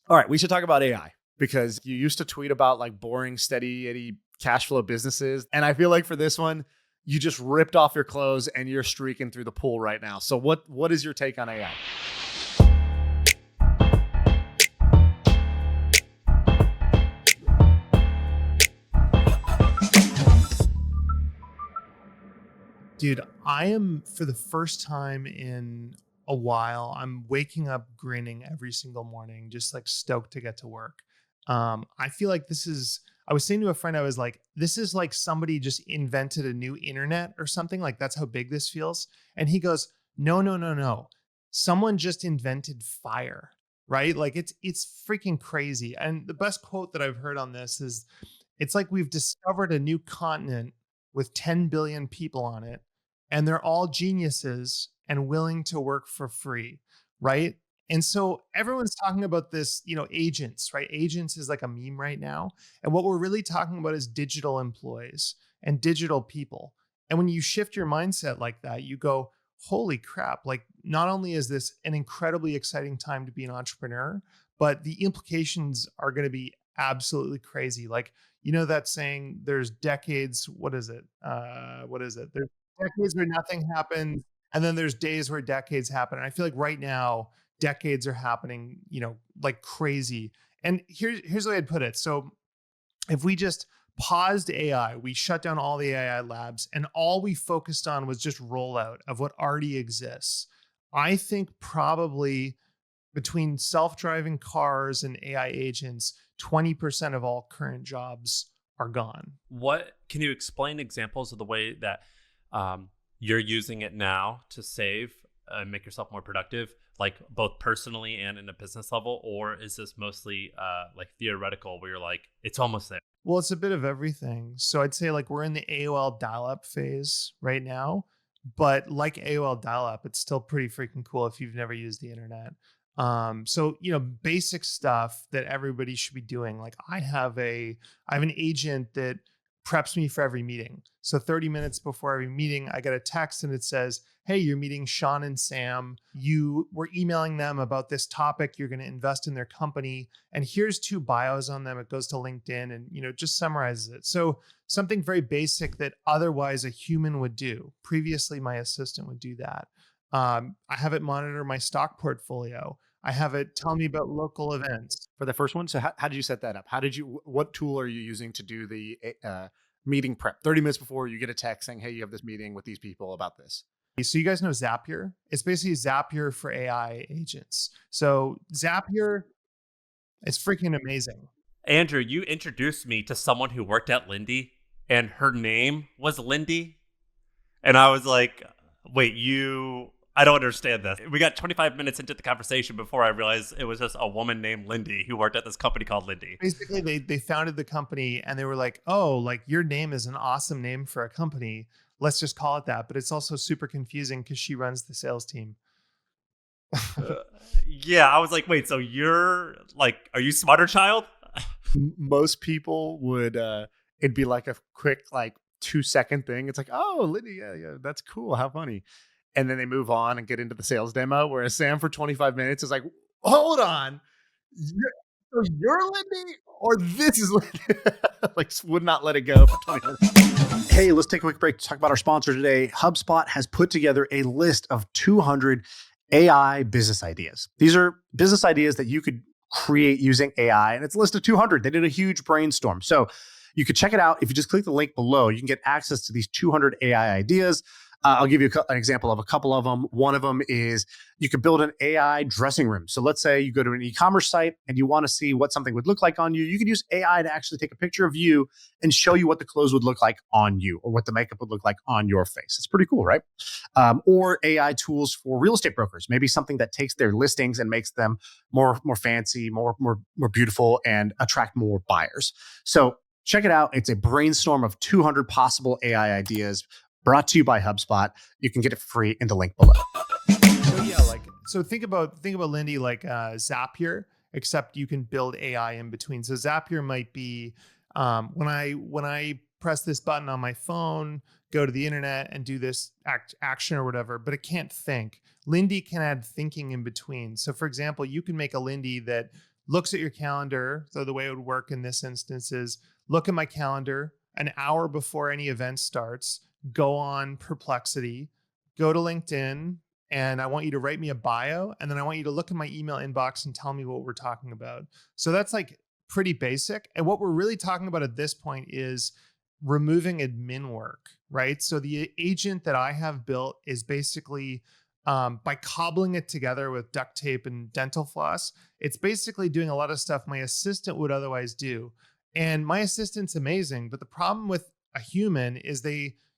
All right, we should talk about AI because you used to tweet about like boring, steady, Eddie cash flow businesses. And I feel like for this one, you just ripped off your clothes and you're streaking through the pool right now. So what is your take on AI? Dude, I am, for the first time in a while, I'm waking up grinning every single morning, just like stoked to get to work. I feel like I was saying to a friend, I was like, this is like somebody just invented a new internet or something. Like that's how big this feels. And he goes, no, no, no, no. Someone just invented fire, right? Like it's freaking crazy. And the best quote that I've heard on this is, it's like we've discovered a new continent with 10 billion people on it, and they're all geniuses and willing to work for free, right? And so everyone's talking about this, agents, right? Agents is like a meme right now. And what we're really talking about is digital employees and digital people. And when you shift your mindset like that, you go, holy crap, like not only is this an incredibly exciting time to be an entrepreneur, but the implications are going to be absolutely crazy. Like, that saying, there's decades, what is it? There's decades where nothing happens, and then there's days where decades happen. And I feel like right now, decades are happening, like crazy. And here's the way I'd put it. So if we just paused AI, we shut down all the AI labs, and all we focused on was just rollout of what already exists, I think probably between self-driving cars and AI agents, 20% of all current jobs are gone. What can you explain examples of the way that you're using it now to save and make yourself more productive, like both personally and in a business level? Or is this mostly like theoretical where you're like, it's almost there? Well, it's a bit of everything. So I'd say like we're in the AOL dial-up phase right now, but like AOL dial-up, it's still pretty freaking cool if you've never used the internet. So basic stuff that everybody should be doing. Like I have an agent that preps me for every meeting. So 30 minutes before every meeting, I get a text and it says, hey, you're meeting Shaan and Sam. You were emailing them about this topic. You're going to invest in their company. And here's 2 bios on them. It goes to LinkedIn and, just summarizes it. So something very basic that otherwise a human would do. Previously, my assistant would do that. I have it monitor my stock portfolio. I have it tell me about local events. For the first one, so how did you set that up? What tool are you using to do the meeting prep? 30 minutes before you get a text saying, hey, you have this meeting with these people about this. So you guys know Zapier? It's basically Zapier for AI agents. So Zapier is freaking amazing. Andrew, you introduced me to someone who worked at Lindy, and her name was Lindy. And I was like, wait, I don't understand this. We got 25 minutes into the conversation before I realized it was just a woman named Lindy who worked at this company called Lindy. Basically, they founded the company and they were like, oh, like your name is an awesome name for a company. Let's just call it that. But it's also super confusing because she runs the sales team. Yeah, I was like, wait, so you're like, are you Smarter Child? Most people would, it'd be like a quick, like 2-second thing. It's like, oh, Lindy, yeah, that's cool. How funny. And then they move on and get into the sales demo. Whereas Sam for 25 minutes is like, hold on. You're Lindy or this is Lindy? Like would not let it go for 20 minutes. Hey, let's take a quick break to talk about our sponsor today. HubSpot has put together a list of 200 AI business ideas. These are business ideas that you could create using AI, and it's a list of 200. They did a huge brainstorm. So you could check it out. If you just click the link below, you can get access to these 200 AI ideas. I'll give you an example of a couple of them. One of them is you could build an AI dressing room. So let's say you go to an e-commerce site and you want to see what something would look like on you. You could use AI to actually take a picture of you and show you what the clothes would look like on you or what the makeup would look like on your face. It's pretty cool, right? Or AI tools for real estate brokers. Maybe something that takes their listings and makes them more fancy, more beautiful, and attract more buyers. So check it out. It's a brainstorm of 200 possible AI ideas. Brought to you by HubSpot. You can get it free in the link below. So think about Lindy like Zapier, except you can build AI in between. So Zapier might be when I press this button on my phone, go to the internet and do this action or whatever, but it can't think. Lindy can add thinking in between. So for example, you can make a Lindy that looks at your calendar. So the way it would work in this instance is look at my calendar an hour before any event starts, go on Perplexity, go to LinkedIn, and I want you to write me a bio. And then I want you to look at my email inbox and tell me what we're talking about. So that's like pretty basic. And what we're really talking about at this point is removing admin work, right? So the agent that I have built is basically by cobbling it together with duct tape and dental floss, it's basically doing a lot of stuff my assistant would otherwise do. And my assistant's amazing, but the problem with a human is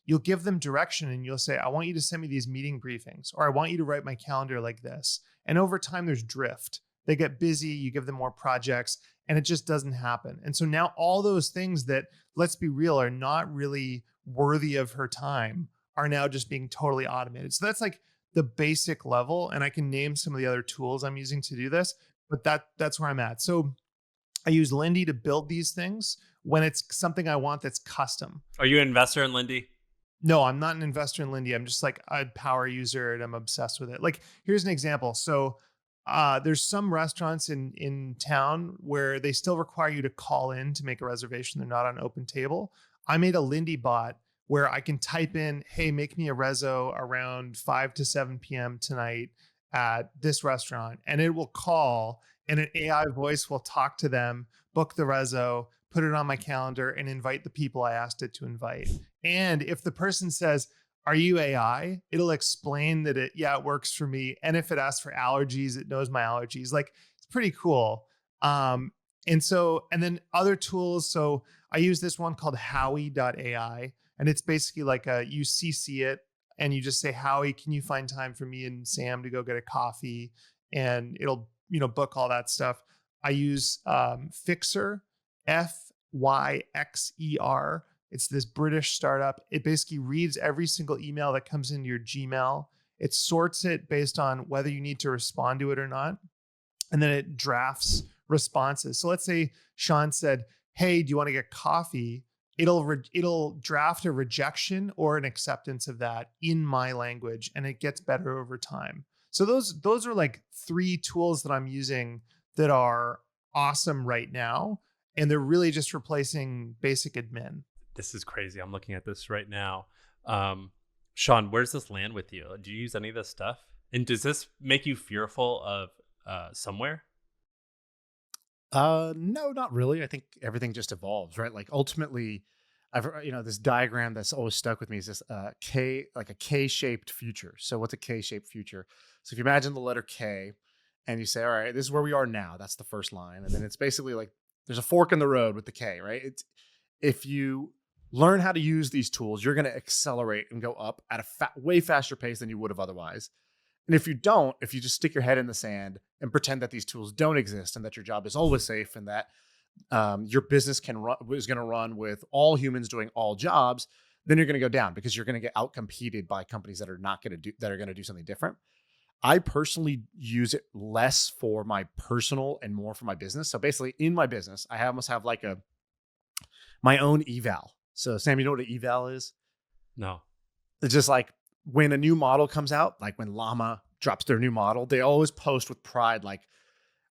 you'll give them direction and you'll say, I want you to send me these meeting briefings, or I want you to write my calendar like this. And over time, there's drift. They get busy, you give them more projects, and it just doesn't happen. And so now all those things that, let's be real, are not really worthy of her time are now just being totally automated. So that's like the basic level. And I can name some of the other tools I'm using to do this, but that's where I'm at. So I use Lindy to build these things when it's something I want that's custom. Are you an investor in Lindy? No, I'm not an investor in Lindy. I'm just like a power user and I'm obsessed with it. Like, here's an example. So there's some restaurants in town where they still require you to call in to make a reservation. They're not on Open Table. I made a Lindy bot where I can type in, hey, make me a reso around 5 to 7 p.m. tonight at this restaurant. And it will call and an AI voice will talk to them, book the reso, put it on my calendar, and invite the people I asked it to invite. And if the person says, are you AI? It'll explain that it works for me. And if it asks for allergies, it knows my allergies. Like, it's pretty cool. And then other tools. So I use this one called Howie.ai. And it's basically like you CC it and you just say, Howie, can you find time for me and Sam to go get a coffee? And it'll, book all that stuff. I use Fixer, Fyxer. It's this British startup. It basically reads every single email that comes into your Gmail. It sorts it based on whether you need to respond to it or not. And then it drafts responses. So let's say Shaan said, hey, do you want to get coffee? It'll draft a rejection or an acceptance of that in my language, and it gets better over time. So those are like 3 tools that I'm using that are awesome right now. And they're really just replacing basic admin. This is crazy. I'm looking at this right now. Shaan, where's this land with you? Do you use any of this stuff? And does this make you fearful of somewhere? No, not really. I think everything just evolves, right? Like ultimately, this diagram that's always stuck with me is this like a K-shaped future. So what's a K-shaped future? So if you imagine the letter K and you say, all right, this is where we are now. That's the first line. And then it's basically like there's a fork in the road with the K, right? If you learn how to use these tools, you're going to accelerate and go up at a way faster pace than you would have otherwise. And if you just stick your head in the sand and pretend that these tools don't exist and that your job is always safe and that your business is going to run with all humans doing all jobs, then you're going to go down because you're going to get outcompeted by companies that are going to do something different. I personally use it less for my personal and more for my business. So basically, in my business, I almost have like my own eval. So Sam, you know what an eval is? No. It's just like when a new model comes out, like when Llama drops their new model, they always post with pride, like,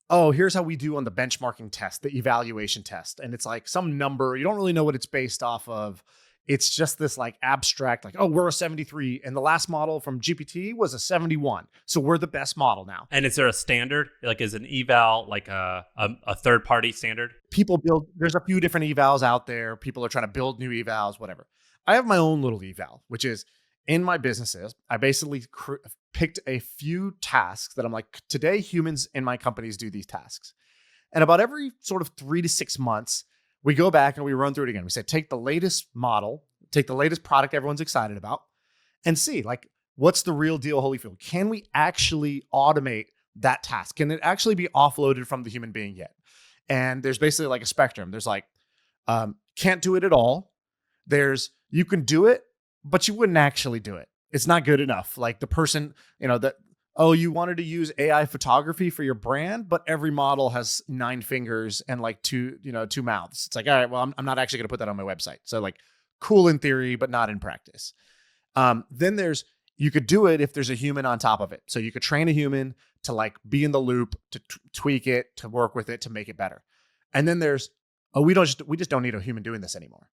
oh, here's how we do on the benchmarking test, the evaluation test. And it's like some number, you don't really know what it's based off of. It's just this like abstract, like, oh, we're a 73 and the last model from GPT was a 71. So we're the best model now. And is there a standard? Like, is an eval like a third party standard? There's a few different evals out there. People are trying to build new evals, whatever. I have my own little eval, which is in my businesses. I basically picked a few tasks that I'm like, today humans in my companies do these tasks. And about every sort of 3 to 6 months, we go back and we run through it again. We say, take the latest model, take the latest product everyone's excited about, and see, like, what's the real deal, Holyfield? Can we actually automate that task? Can it actually be offloaded from the human being yet? And there's basically like a spectrum. There's like, can't do it at all. There's, you can do it, but you wouldn't actually do it. It's not good enough. Like the person, you wanted to use AI photography for your brand, but every model has 9 fingers and like two mouths. It's like, all right, well, I'm not actually going to put that on my website. So like cool in theory, but not in practice. Then there's, You could do it if there's a human on top of it. So you could train a human to like be in the loop, to tweak it, to work with it, to make it better. And then there's, oh, we just don't need a human doing this anymore.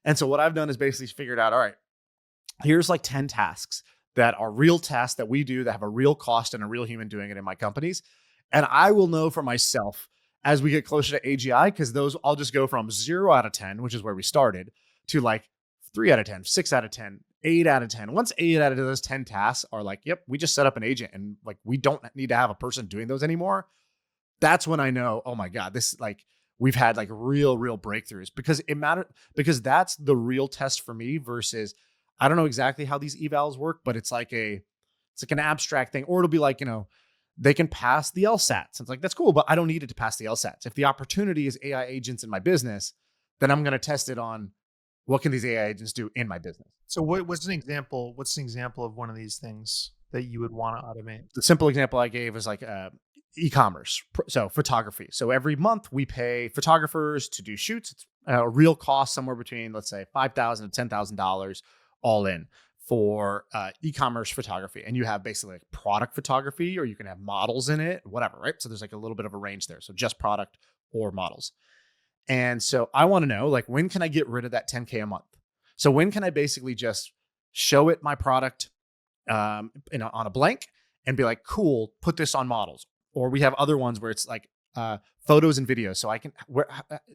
And so what I've done is basically figured out, all right, here's like 10 tasks that are real tasks that we do that have a real cost and a real human doing it in my companies. And I will know for myself as we get closer to AGI, because those I'll just go from 0 out of 10, which is where we started, to like 3 out of 10, 6 out of 10, 8 out of 10. Once 8 out of those 10 tasks are like, yep, we just set up an agent and like we don't need to have a person doing those anymore. That's when I know, oh my God, this like we've had like real breakthroughs, because it mattered, because that's the real test for me versus I don't know exactly how these evals work, but it's like an abstract thing, or it'll be like, they can pass the LSATs. It's like, that's cool, but I don't need it to pass the LSATs. If the opportunity is AI agents in my business, then I'm going to test it on what can these AI agents do in my business. So what's an example? What's an example of one of these things that you would want to automate? The simple example I gave is like e-commerce. So photography. So every month we pay photographers to do shoots. It's a real cost somewhere between, let's say, $5,000 to $10,000 all in for e-commerce photography. And you have basically like product photography, or you can have models in it, whatever, right? So there's like a little bit of a range there. So just product or models. And so I want to know, like, when can I get rid of that $10K a month? So when can I basically just show it my product on a blank and be like, cool, put this on models. Or we have other ones where it's like photos and videos. So I can,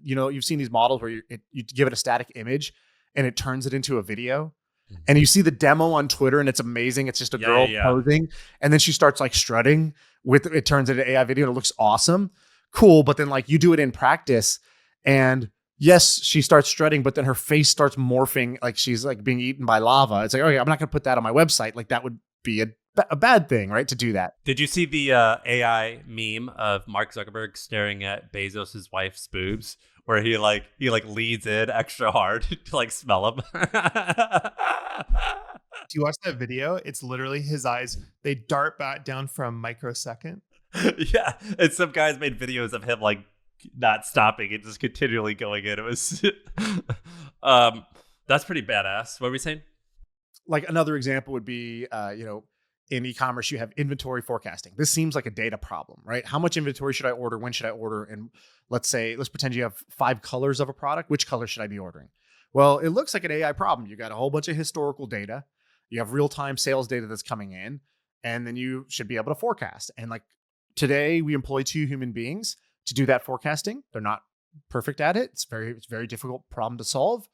you've seen these models where you give it a static image and it turns it into a video. And you see the demo on Twitter and it's amazing. It's just a girl posing. And then she starts like strutting it turns into AI video and it looks awesome. Cool. But then like you do it in practice and yes, she starts strutting, but then her face starts morphing like she's like being eaten by lava. It's like, okay, I'm not going to put that on my website. Like that would be a bad thing, right? To do that. Did you see the AI meme of Mark Zuckerberg staring at Bezos's wife's boobs, where he leads in extra hard to like smell them? Do you watch that video? It's literally his eyes. They dart back down for a microsecond. Yeah, and some guys made videos of him like not stopping and just continually going in. It was, that's pretty badass. What were we saying? Like another example would be, in e-commerce, you have inventory forecasting. This seems like a data problem, right? How much inventory should I order? When should I order? And let's pretend you have 5 colors of a product. Which color should I be ordering? Well, it looks like an AI problem. You got a whole bunch of historical data. You have real-time sales data that's coming in, and then you should be able to forecast. And like today, we employ 2 human beings to do that forecasting. They're not perfect at it. It's very difficult problem to solve.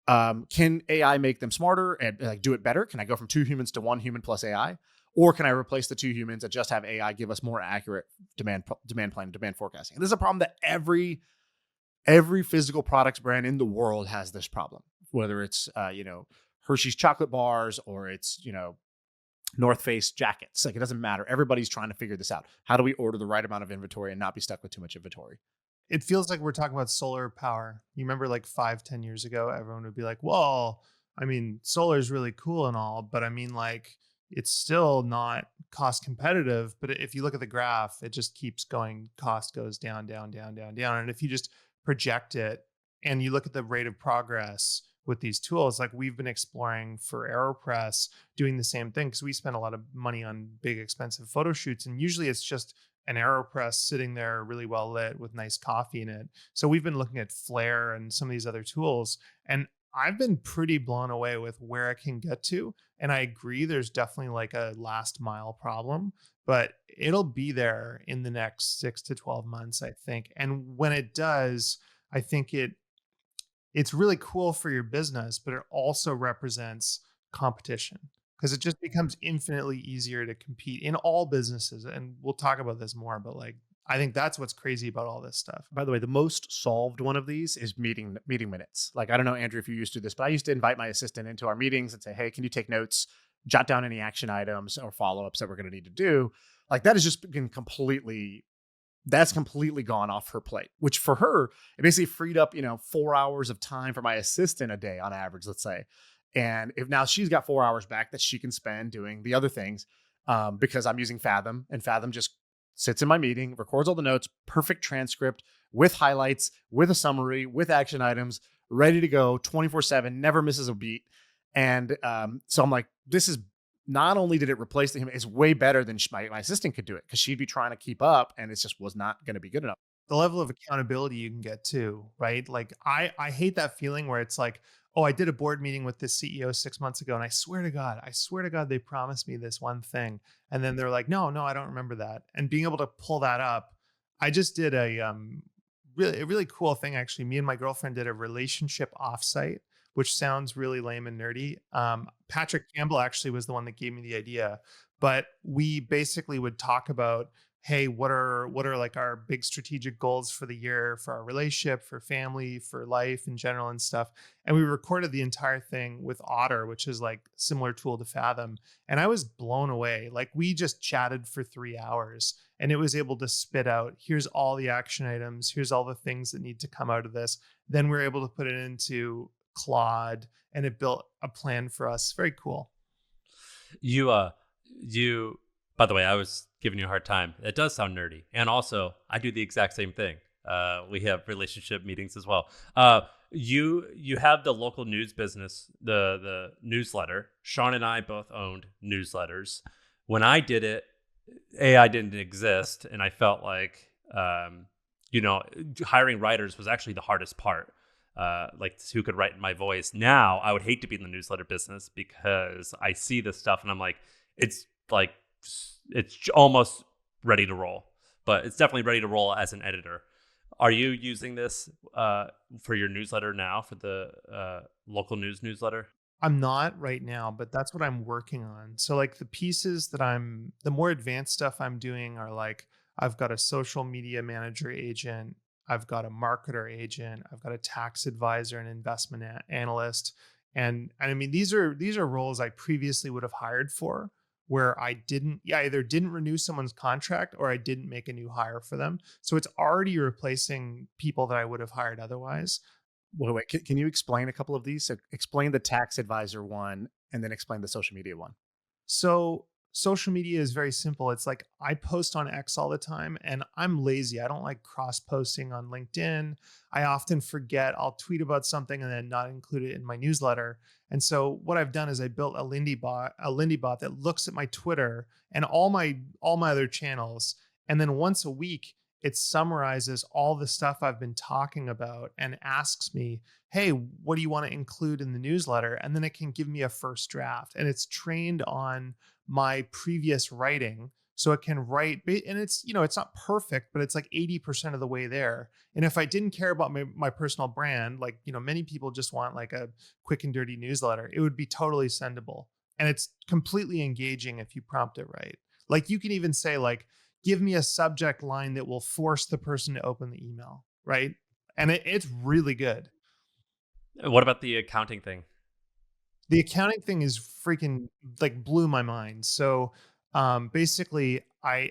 Can AI make them smarter and like do it better? Can I go from 2 humans to 1 human plus AI? Or can I replace the 2 humans and just have AI give us more accurate demand plan, demand forecasting? And this is a problem that every physical products brand in the world has this problem, whether it's, Hershey's chocolate bars or it's, North Face jackets. Like it doesn't matter. Everybody's trying to figure this out. How do we order the right amount of inventory and not be stuck with too much inventory? It feels like we're talking about solar power. You remember like 5-10 years ago, everyone would be like, well, I mean, solar is really cool and all, but I mean, like, it's still not cost competitive. But if you look at the graph, it just keeps going. Cost goes down, down, down, down, down. And if you just project it and you look at the rate of progress with these tools, like we've been exploring for AeroPress, doing the same thing because we spend a lot of money on big, expensive photo shoots. And usually it's just an AeroPress sitting there really well lit with nice coffee in it. So we've been looking at Flare and some of these other tools. And I've been pretty blown away with where it can get to. And I agree, there's definitely like a last mile problem, but it'll be there in the next 6 to 12 months, I think. And when it does, I think it's really cool for your business, but it also represents competition because it just becomes infinitely easier to compete in all businesses. And we'll talk about this more, but like, I think that's what's crazy about all this stuff. By the way, the most solved one of these is meeting minutes. Like, I don't know, Andrew, if you used to do this, but I used to invite my assistant into our meetings and say, hey, can you take notes, jot down any action items or follow-ups that we're going to need to do? Like that has just been completely gone off her plate, which for her, it basically freed up, 4 hours of time for my assistant a day on average, let's say. And if now she's got 4 hours back that she can spend doing the other things, because I'm using Fathom, and Fathom just sits in my meeting, records all the notes, perfect transcript with highlights, with a summary, with action items, ready to go 24/7, never misses a beat. And so I'm like, this is not only did it replace the human, it's way better than my assistant could do it because she'd be trying to keep up and it just was not going to be good enough. The level of accountability you can get too, right? Like I hate that feeling where it's like, oh, I did a board meeting with this CEO 6 months ago, and I swear to God, they promised me this one thing, and then they're like, no, I don't remember that. And being able to pull that up, I just did a really cool thing actually. Me and my girlfriend did a relationship offsite, which sounds really lame and nerdy. Patrick Campbell actually was the one that gave me the idea, but we basically would talk about, hey, what are like our big strategic goals for the year, for our relationship, for family, for life in general and stuff. And we recorded the entire thing with Otter, which is like similar tool to Fathom. And I was blown away. Like we just chatted for 3 hours and it was able to spit out, here's all the action items, here's all the things that need to come out of this. Then we're able to put it into Claude and it built a plan for us. Very cool. You by the way, I was giving you a hard time. It does sound nerdy. And also, I do the exact same thing. We have relationship meetings as well. You have the local news business, the newsletter. Shaan and I both owned newsletters. When I did it, AI didn't exist, and I felt like hiring writers was actually the hardest part. Like who could write in my voice. Now I would hate to be in the newsletter business because I see this stuff and I'm like, it's almost ready to roll, but it's definitely ready to roll as an editor. Are you using this for your newsletter now, for the local news newsletter? I'm not right now, but that's what I'm working on. So like the more advanced stuff I'm doing are like, I've got a social media manager agent, I've got a marketer agent, I've got a tax advisor, an investment analyst. And I mean, these are roles I previously would have hired for where I either didn't renew someone's contract or I didn't make a new hire for them. So it's already replacing people that I would have hired otherwise. Wait, can you explain a couple of these? So explain the tax advisor one and then explain the social media one. So social media is very simple. It's like I post on X all the time and I'm lazy. I don't like cross posting on LinkedIn. I often forget. I'll tweet about something and then not include it in my newsletter. And so what I've done is I built a Lindy bot that looks at my Twitter and all my other channels. And then once a week, it summarizes all the stuff I've been talking about and asks me, hey, what do you want to include in the newsletter? And then it can give me a first draft. And it's trained on my previous writing. So it can write, and it's not perfect, but it's like 80% of the way there. And if I didn't care about my personal brand, like, many people just want like a quick and dirty newsletter, it would be totally sendable. And it's completely engaging if you prompt it right. Like you can even say like, give me a subject line that will force the person to open the email, right? And it's really good. What about the accounting thing? The accounting thing is freaking like blew my mind. So basically I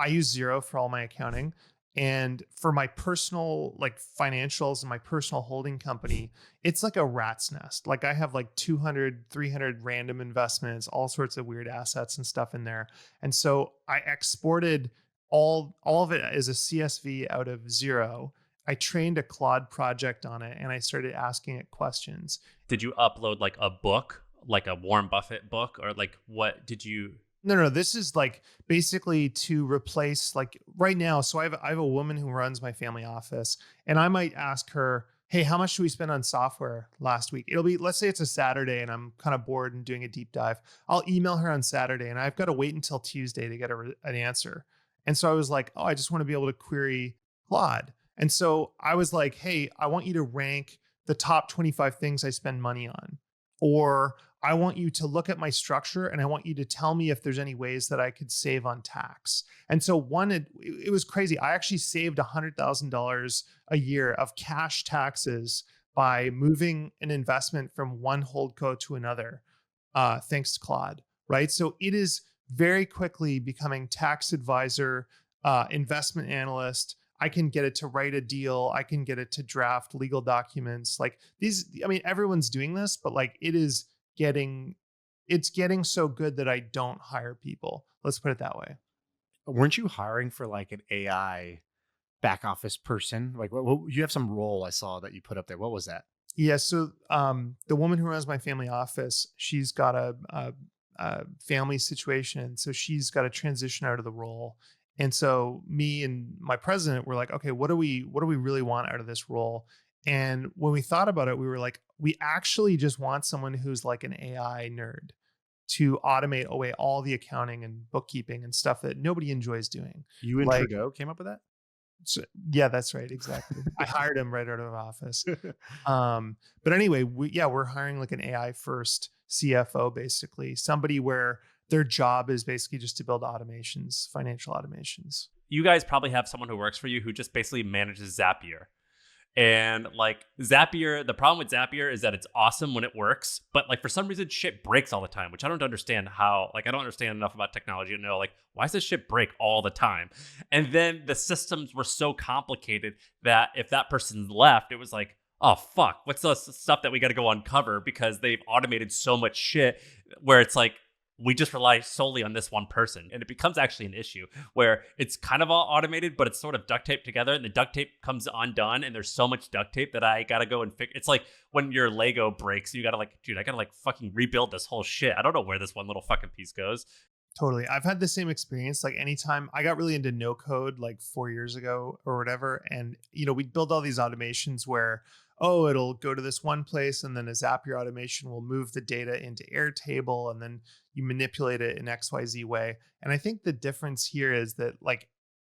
use Xero for all my accounting. And for my personal like financials and my personal holding company, it's like a rat's nest. Like I have like 200, 300 random investments, all sorts of weird assets and stuff in there. And so I exported all of it as a CSV out of Xero. I trained a Claude project on it and I started asking it questions. Did you upload like a book, like a Warren Buffett book, or like what did you? No. This is like basically to replace like right now. So I have a woman who runs my family office and I might ask her, hey, how much do we spend on software last week? It'll be, let's say it's a Saturday and I'm kind of bored and doing a deep dive. I'll email her on Saturday and I've got to wait until Tuesday to get an answer. And so I was like, oh, I just want to be able to query Claude. And so I was like, hey, I want you to rank the top 25 things I spend money on. Or I want you to look at my structure and I want you to tell me if there's any ways that I could save on tax. And so it was crazy. I actually saved $100,000 a year of cash taxes by moving an investment from one holdco to another, thanks to Claude, right? So it is very quickly becoming tax advisor, investment analyst. I can get it to write a deal. I can get it to draft legal documents. Like these, I mean, everyone's doing this, but like it's getting so good that I don't hire people. Let's put it that way. Weren't you hiring for like an AI back office person? Like what you have some role I saw that you put up there. What was that? Yeah. So the woman who runs my family office, she's got family situation. So she's got to transition out of the role. And so me and my president were like, okay, what do we really want out of this role? And when we thought about it, we were like, we actually just want someone who's like an AI nerd to automate away all the accounting and bookkeeping and stuff that nobody enjoys doing. You and Like, Trudeau came up with so, yeah, that's right. Exactly. I hired him right out of office. that? But anyway, we're hiring like an AI first CFO, basically somebody where their job is basically just to build automations, financial automations. You guys probably have someone who works for you who just basically manages Zapier. And like Zapier, the problem with Zapier is that it's awesome when it works, but like for some reason shit breaks all the time, which I don't understand how. Like I don't understand enough about technology to know like why does this shit break all the time? And then the systems were so complicated that if that person left, it was like, oh fuck, what's the stuff that we got to go uncover because they've automated so much shit where it's like we just rely solely on this one person. And it becomes actually an issue where it's kind of all automated, but it's sort of duct taped together and the duct tape comes undone. And there's so much duct tape that I got to go and fix. It's like when your Lego breaks, you got to like, dude, I got to like fucking rebuild this whole shit. I don't know where this one little fucking piece goes. Totally. I've had the same experience. Like anytime I got really into no code like 4 years ago or whatever. And, we'd build all these automations where, oh, it'll go to this one place and then a Zapier automation will move the data into Airtable and then you manipulate it in XYZ way. And I think the difference here is that like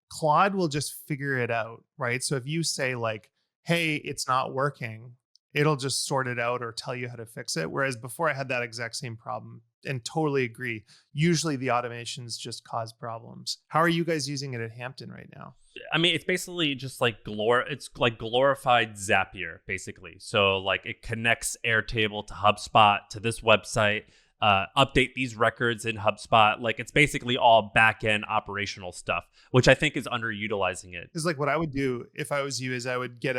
Claude will just figure it out, right? So if you say like, hey, it's not working, it'll just sort it out or tell you how to fix it. Whereas before I had that exact same problem and totally agree. Usually the automations just cause problems. How are you guys using it at Hampton right now? I mean, it's basically just like it's like glorified Zapier, basically. So like it connects Airtable to HubSpot to this website, update these records in HubSpot. Like it's basically all back end operational stuff, which I think is underutilizing it. Because like what I would do if I was you is I would get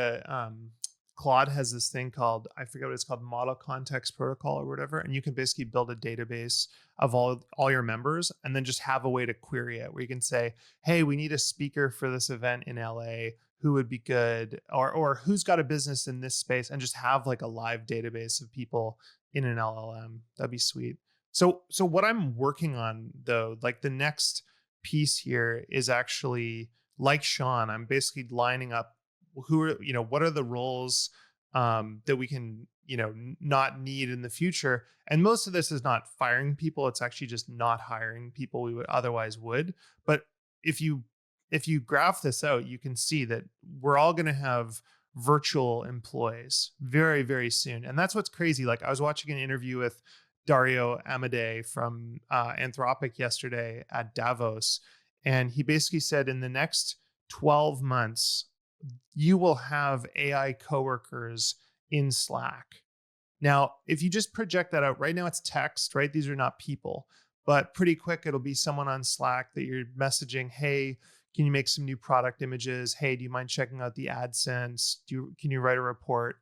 Claude has this thing called, I forget what it's called, Model Context Protocol or whatever. And you can basically build a database of all your members and then just have a way to query it where you can say, hey, we need a speaker for this event in LA. Who would be good? Or who's got a business in this space, and just have like a live database of people in an LLM. That'd be sweet. So what I'm working on though, like the next piece here is actually like Shaan, I'm basically lining up what are the roles that we can not need in the future. And most of this is not firing people, it's actually just not hiring people we would otherwise would. But if you graph this out, you can see that we're all going to have virtual employees very, very soon. And that's what's crazy. Like I was watching an interview with Dario Amodei from Anthropic yesterday at Davos, and he basically said in the next 12 months you will have AI coworkers in Slack. Now, if you just project that out, right now it's text, right? These are not people, but pretty quick, it'll be someone on Slack that you're messaging, hey, can you make some new product images? Hey, do you mind checking out the AdSense? Can you write a report?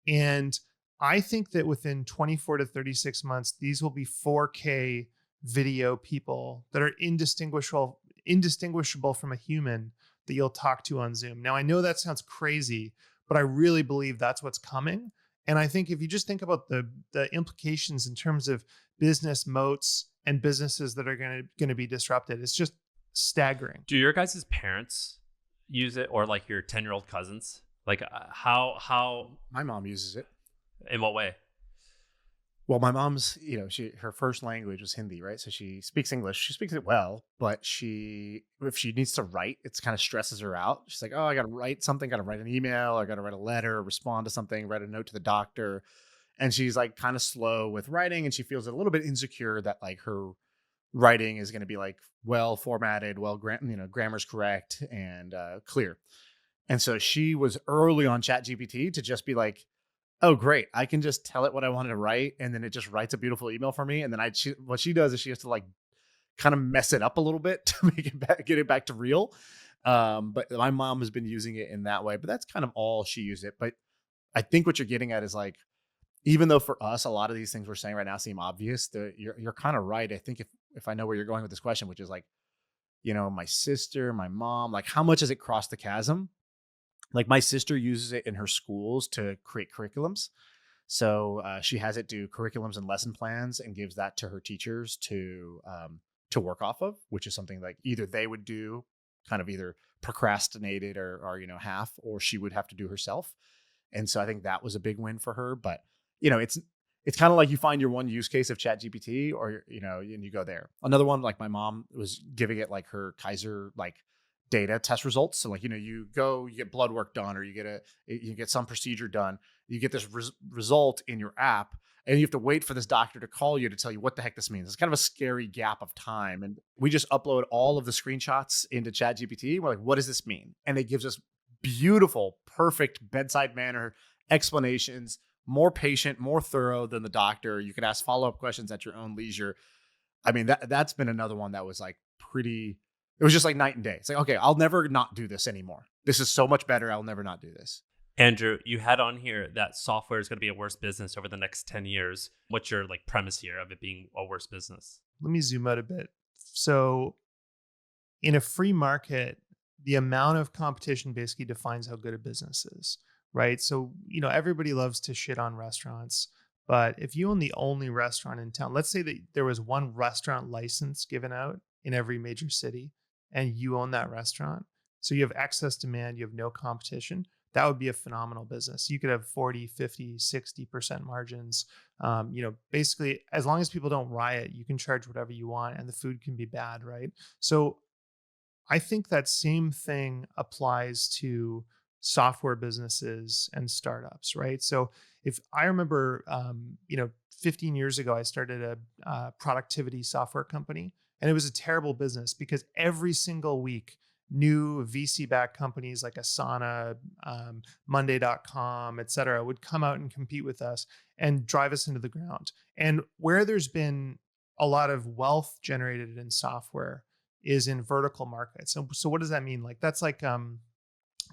And I think that within 24 to 36 months, these will be 4K video people that are indistinguishable from a human that you'll talk to on Zoom. Now, I know that sounds crazy, but I really believe that's what's coming. And I think if you just think about the implications in terms of business moats and businesses that are going to be disrupted, it's just staggering. Do your guys' parents use it, or like your 10-year-old cousins? Like how? My mom uses it. In what way? Well, my mom's, her first language was Hindi, right? So she speaks English. She speaks it well, but if she needs to write, it kind of stresses her out. She's like, oh, I got to write something, got to write an email, I got to write a letter, respond to something, write a note to the doctor. And she's like kind of slow with writing, and she feels a little bit insecure that like her writing is going to be like well formatted, grammar's correct and clear. And so she was early on ChatGPT to just be like, oh, great, I can just tell it what I wanted to write, and then it just writes a beautiful email for me. And then what she does is she has to like kind of mess it up a little bit to make it back, get it back to real. But my mom has been using it in that way, but that's kind of all she used it. But I think what you're getting at is like, even though for us, a lot of these things we're saying right now seem obvious, you're kind of right. I think if I know where you're going with this question, which is like, my sister, my mom, like how much has it crossed the chasm? Like my sister uses it in her schools to create curriculums. So she has it do curriculums and lesson plans and gives that to her teachers to work off of, which is something like either they would do, kind of either procrastinated or half, or she would have to do herself. And so I think that was a big win for her. But it's kind of like you find your one use case of ChatGPT, or and you go there. Another one, like my mom was giving it like her Kaiser like data test results. So like you go, you get blood work done, or you get some procedure done. You get this result in your app, and you have to wait for this doctor to call you to tell you what the heck this means. It's kind of a scary gap of time. And we just upload all of the screenshots into ChatGPT. We're like, what does this mean? And it gives us beautiful, perfect bedside manner explanations, more patient, more thorough than the doctor. You can ask follow-up questions at your own leisure. I mean, that's been another one that was like it was just like night and day. It's like, okay, I'll never not do this anymore. This is so much better. I'll never not do this. Andrew, you had on here that software is going to be a worse business over the next 10 years. What's your like premise here of it being a worse business? Let me zoom out a bit. So in a free market, the amount of competition basically defines how good a business is, right? So, everybody loves to shit on restaurants, but if you own the only restaurant in town, let's say that there was one restaurant license given out in every major city and you own that restaurant. So you have excess demand, you have no competition. That would be a phenomenal business. You could have 40, 50, 60% margins. Basically, as long as people don't riot, you can charge whatever you want and the food can be bad, right? So I think that same thing applies to software businesses and startups, right? So if I remember, 15 years ago, I started a productivity software company, and it was a terrible business because every single week, new VC-backed companies like Asana, Monday.com, et cetera, would come out and compete with us and drive us into the ground. And where there's been a lot of wealth generated in software is in vertical markets. So what does that mean? Like that's like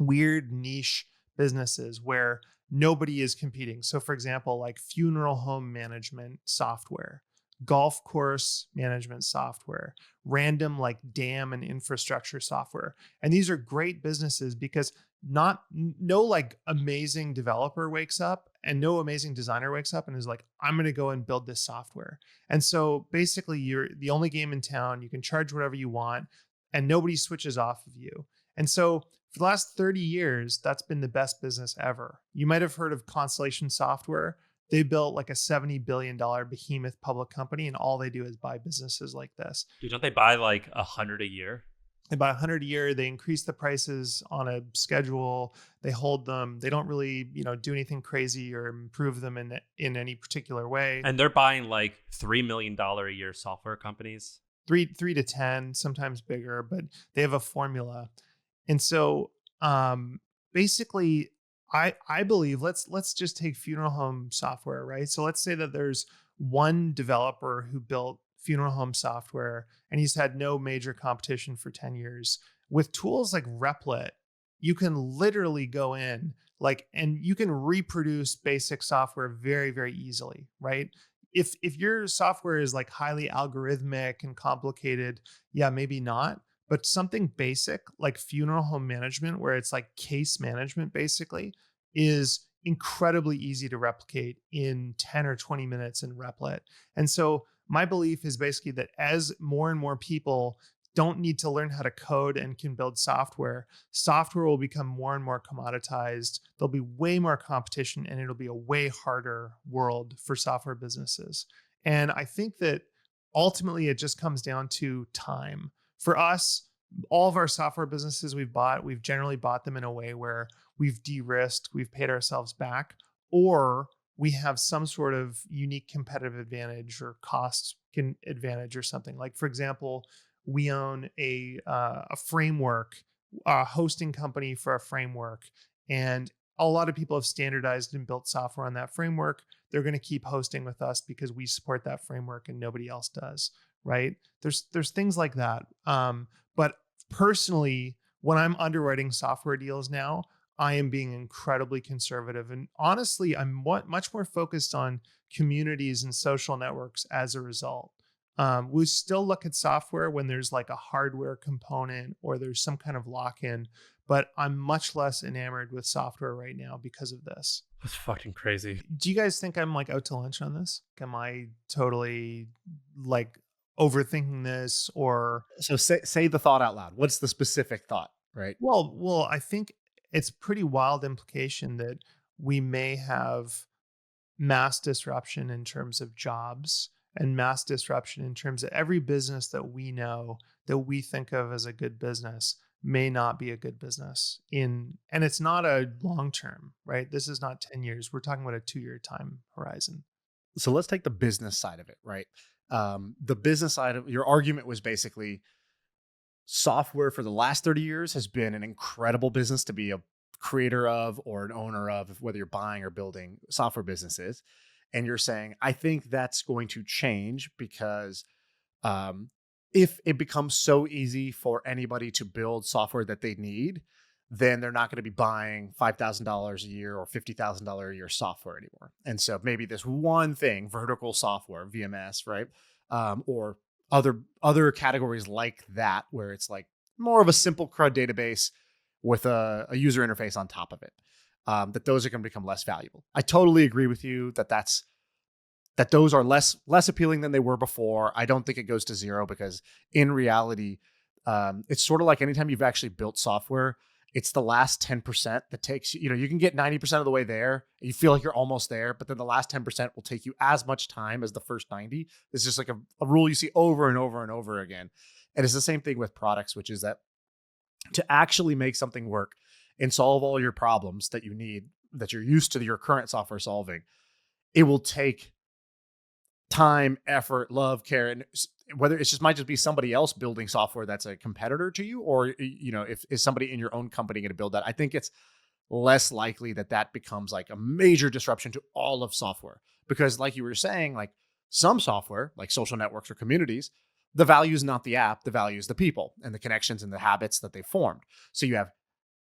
weird niche businesses where nobody is competing. So for example, like funeral home management software, golf course management software, random like dam and infrastructure software. And these are great businesses because no like amazing developer wakes up and no amazing designer wakes up and is like, I'm going to go and build this software. And so basically you're the only game in town. You can charge whatever you want and nobody switches off of you. And so for the last 30 years, that's been the best business ever. You might have heard of Constellation Software. They built like a $70 billion behemoth public company, and all they do is buy businesses like this. Dude, don't they buy like 100 a year? They buy 100 a year. They increase the prices on a schedule. They hold them. They don't really, do anything crazy or improve them in any particular way. And they're buying like $3 million a year software companies. 3 to 10, sometimes bigger, but they have a formula. And so basically, I believe let's just take funeral home software, right? So let's say that there's one developer who built funeral home software and he's had no major competition for 10 years. With tools like Replit, you can literally go in and you can reproduce basic software very, very easily, right? If your software is like highly algorithmic and complicated, yeah, maybe not. But something basic like funeral home management, where it's like case management basically, is incredibly easy to replicate in 10 or 20 minutes in Replit. And so my belief is basically that as more and more people don't need to learn how to code and can build software will become more and more commoditized. There'll be way more competition and it'll be a way harder world for software businesses. And I think that ultimately it just comes down to time. For us, all of our software businesses we've generally bought them in a way where we've de-risked, we've paid ourselves back, or we have some sort of unique competitive advantage or cost advantage or something. Like, for example, we own a framework, a hosting company for a framework, and a lot of people have standardized and built software on that framework. They're going to keep hosting with us because we support that framework and nobody else does. Right? There's things like that. But personally, when I'm underwriting software deals now, I am being incredibly conservative. And honestly, I'm much more focused on communities and social networks as a result. We still look at software when there's like a hardware component or there's some kind of lock-in. but I'm much less enamored with software right now because of this. That's fucking crazy. Do you guys think I'm like out to lunch on this? Am I totally like overthinking this, or So say the thought out loud. What's the specific thought, right? well, I think it's pretty wild implication that we may have mass disruption in terms of jobs and mass disruption in terms of every business that we know that we think of as a good business may not be a good business and it's not a long term, right? This is not 10 years. We're talking about a 2-year time horizon. So let's take the business side of it, right? The business side of your argument was basically software for the last 30 years has been an incredible business to be a creator of or an owner of, whether you're buying or building software businesses. And you're saying, I think that's going to change because um, if it becomes so easy for anybody to build software that they need, then they're not going to be buying $5,000 a year or $50,000 a year software anymore. And so maybe this one thing, vertical software, VMS, right? Or other categories like that, where it's like more of a simple CRUD database with a user interface on top of it, that those are going to become less valuable. I totally agree with you that those are less appealing than they were before. I don't think it goes to zero because in reality, it's sort of like anytime you've actually built software, it's the last 10% that takes you. You can get 90% of the way there. You feel like you're almost there, but then the last 10% will take you as much time as the first 90. It's just like a rule you see over and over and over again. And it's the same thing with products, which is that to actually make something work and solve all your problems that you need, that you're used to your current software solving, it will take time, effort, love, care, and whether it's just might just be somebody else building software that's a competitor to you, or if is somebody in your own company going to build that. I think it's less likely that becomes like a major disruption to all of software, because like you were saying, like some software like social networks or communities, the value is not the app, the value is the people and the connections and the habits that they formed. So you have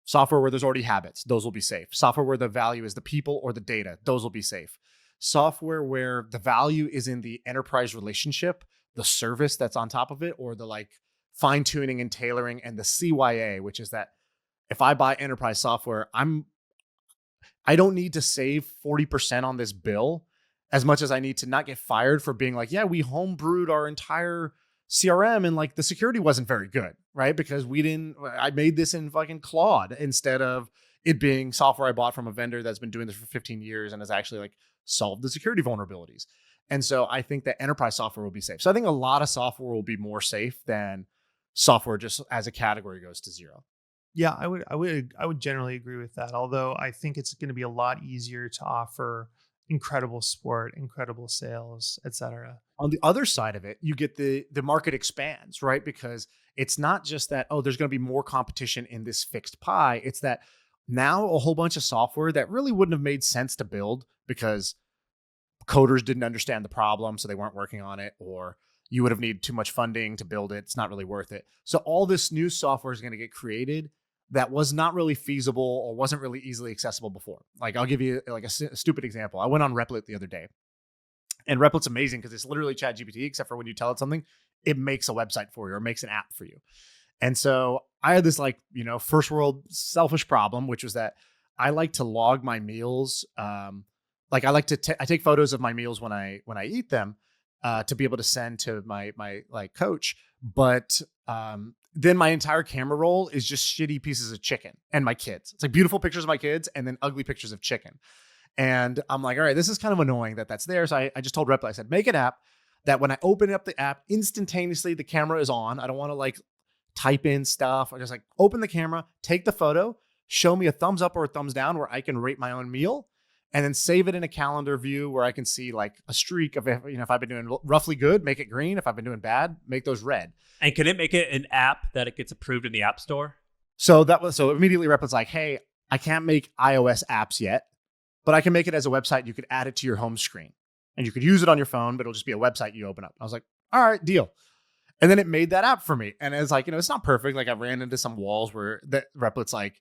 software where there's already habits, those will be safe. Software where the value is the people or the data, those will be safe. Software where the value is in the enterprise relationship, the service that's on top of it, or the like fine tuning and tailoring, and the CYA, which is that if I buy enterprise software, I don't need to save 40% on this bill as much as I need to not get fired for being like, yeah, we homebrewed our entire CRM and like the security wasn't very good, right? Because I made this in fucking Claude instead of it being software I bought from a vendor that's been doing this for 15 years and has actually like solved the security vulnerabilities. And so I think that enterprise software will be safe. So I think a lot of software will be more safe than software just as a category goes to zero. Yeah, I would generally agree with that. Although I think it's going to be a lot easier to offer incredible support, incredible sales, etc. On the other side of it, you get the market expands, right? Because it's not just that, oh, there's going to be more competition in this fixed pie. It's that now a whole bunch of software that really wouldn't have made sense to build because coders didn't understand the problem, so they weren't working on it, or you would have needed too much funding to build it. It's not really worth it. So all this new software is going to get created that was not really feasible or wasn't really easily accessible before. Like I'll give you like a stupid example. I went on Replit the other day, and Replit's amazing because it's literally ChatGPT, except for when you tell it something, it makes a website for you or makes an app for you. And so I had this like, first world selfish problem, which was that I like to log my meals. Like I like to I take photos of my meals when I eat them, to be able to send to my like coach. But then my entire camera roll is just shitty pieces of chicken and my kids. It's like beautiful pictures of my kids and then ugly pictures of chicken. And I'm like, all right, this is kind of annoying that's there. So I just told Replit, I said, make an app that when I open up the app, instantaneously the camera is on. I don't want to like type in stuff. I just like open the camera, take the photo, show me a thumbs up or a thumbs down where I can rate my own meal, and then save it in a calendar view where I can see like a streak of, if I've been doing roughly good, make it green. If I've been doing bad, make those red. And can it make it an app that it gets approved in the App Store? So immediately Replit's like, hey, I can't make iOS apps yet, but I can make it as a website. You could add it to your home screen and you could use it on your phone, but it'll just be a website you open up. I was like, all right, deal. And then it made that app for me. And it's like, it's not perfect. Like I ran into some walls where that Replit's like,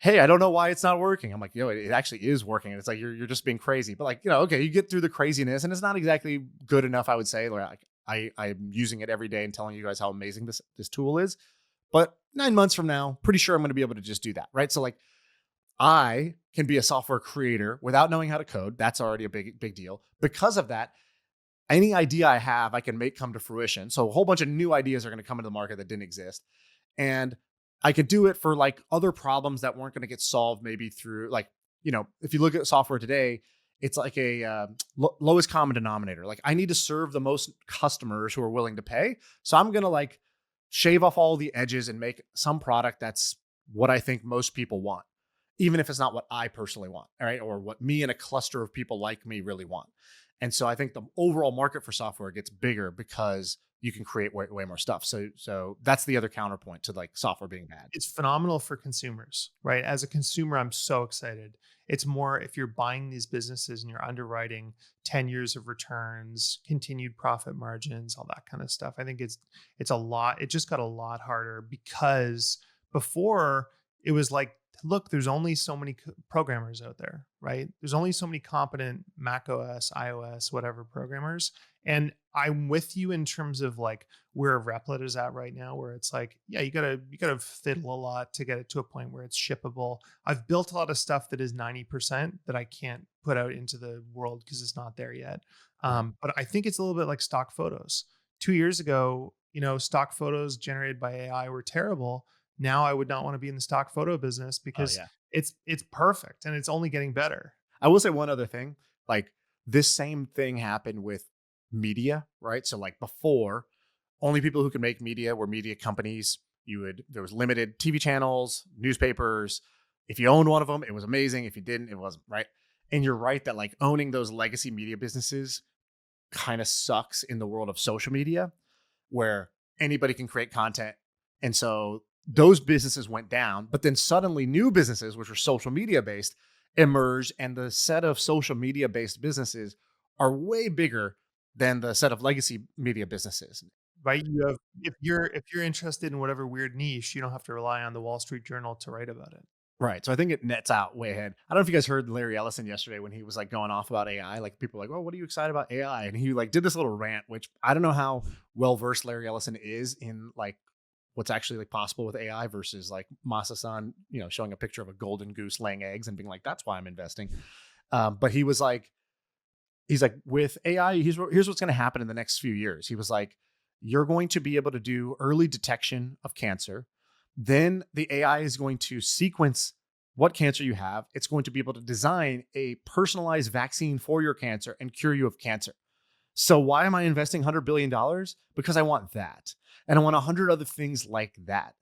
hey, I don't know why it's not working. I'm like, it actually is working. And it's like, you're just being crazy. But like, okay, you get through the craziness and it's not exactly good enough, I would say. Like I'm using it every day and telling you guys how amazing this tool is. But 9 months from now, pretty sure I'm going to be able to just do that, right? So like I can be a software creator without knowing how to code. That's already a big deal. Because of that, any idea I have, I can make come to fruition. So a whole bunch of new ideas are going to come into the market that didn't exist. And I could do it for like other problems that weren't going to get solved maybe through like, if you look at software today, it's like a lowest common denominator. Like I need to serve the most customers who are willing to pay. So I'm going to like shave off all the edges and make some product that's what I think most people want, even if it's not what I personally want, all right? Or what me and a cluster of people like me really want. And so I think the overall market for software gets bigger because you can create way more stuff. So that's the other counterpoint to like software being bad. It's phenomenal for consumers, right? As a consumer, I'm so excited. It's more if you're buying these businesses and you're underwriting 10 years of returns, continued profit margins, all that kind of stuff. I think it's a lot. It just got a lot harder because before it was like, look, there's only so many programmers out there, right? There's only so many competent Mac OS, iOS, whatever programmers. And I'm with you in terms of like where Replit is at right now, where it's like, yeah, you gotta fiddle a lot to get it to a point where it's shippable. I've built a lot of stuff that is 90% that I can't put out into the world because it's not there yet. But I think it's a little bit like stock photos. 2 years ago, stock photos generated by AI were terrible. Now I would not want to be in the stock photo business because it's perfect and it's only getting better. I will say one other thing, like this same thing happened with media, right? So like before, only people who could make media were media companies. There was limited TV channels, newspapers. If you owned one of them, it was amazing. If you didn't, it wasn't, right? And you're right that like owning those legacy media businesses kind of sucks in the world of social media where anybody can create content. And so those businesses went down, but then suddenly new businesses, which were social media based, emerged, and the set of social media based businesses are way bigger than the set of legacy media businesses. Right? If you're interested in whatever weird niche, you don't have to rely on the Wall Street Journal to write about it. Right. So I think it nets out way ahead. I don't know if you guys heard Larry Ellison yesterday when he was like going off about AI. Like people were like, "Oh, what are you excited about AI?" And he like did this little rant, which I don't know how well versed Larry Ellison is in like what's actually like possible with AI versus like Masa-san, showing a picture of a golden goose laying eggs and being like, "That's why I'm investing." But he's like, with AI, here's what's going to happen in the next few years. He was like, you're going to be able to do early detection of cancer. Then the AI is going to sequence what cancer you have. It's going to be able to design a personalized vaccine for your cancer and cure you of cancer. So why am I investing $100 billion? Because I want that. And I want 100 other things like that.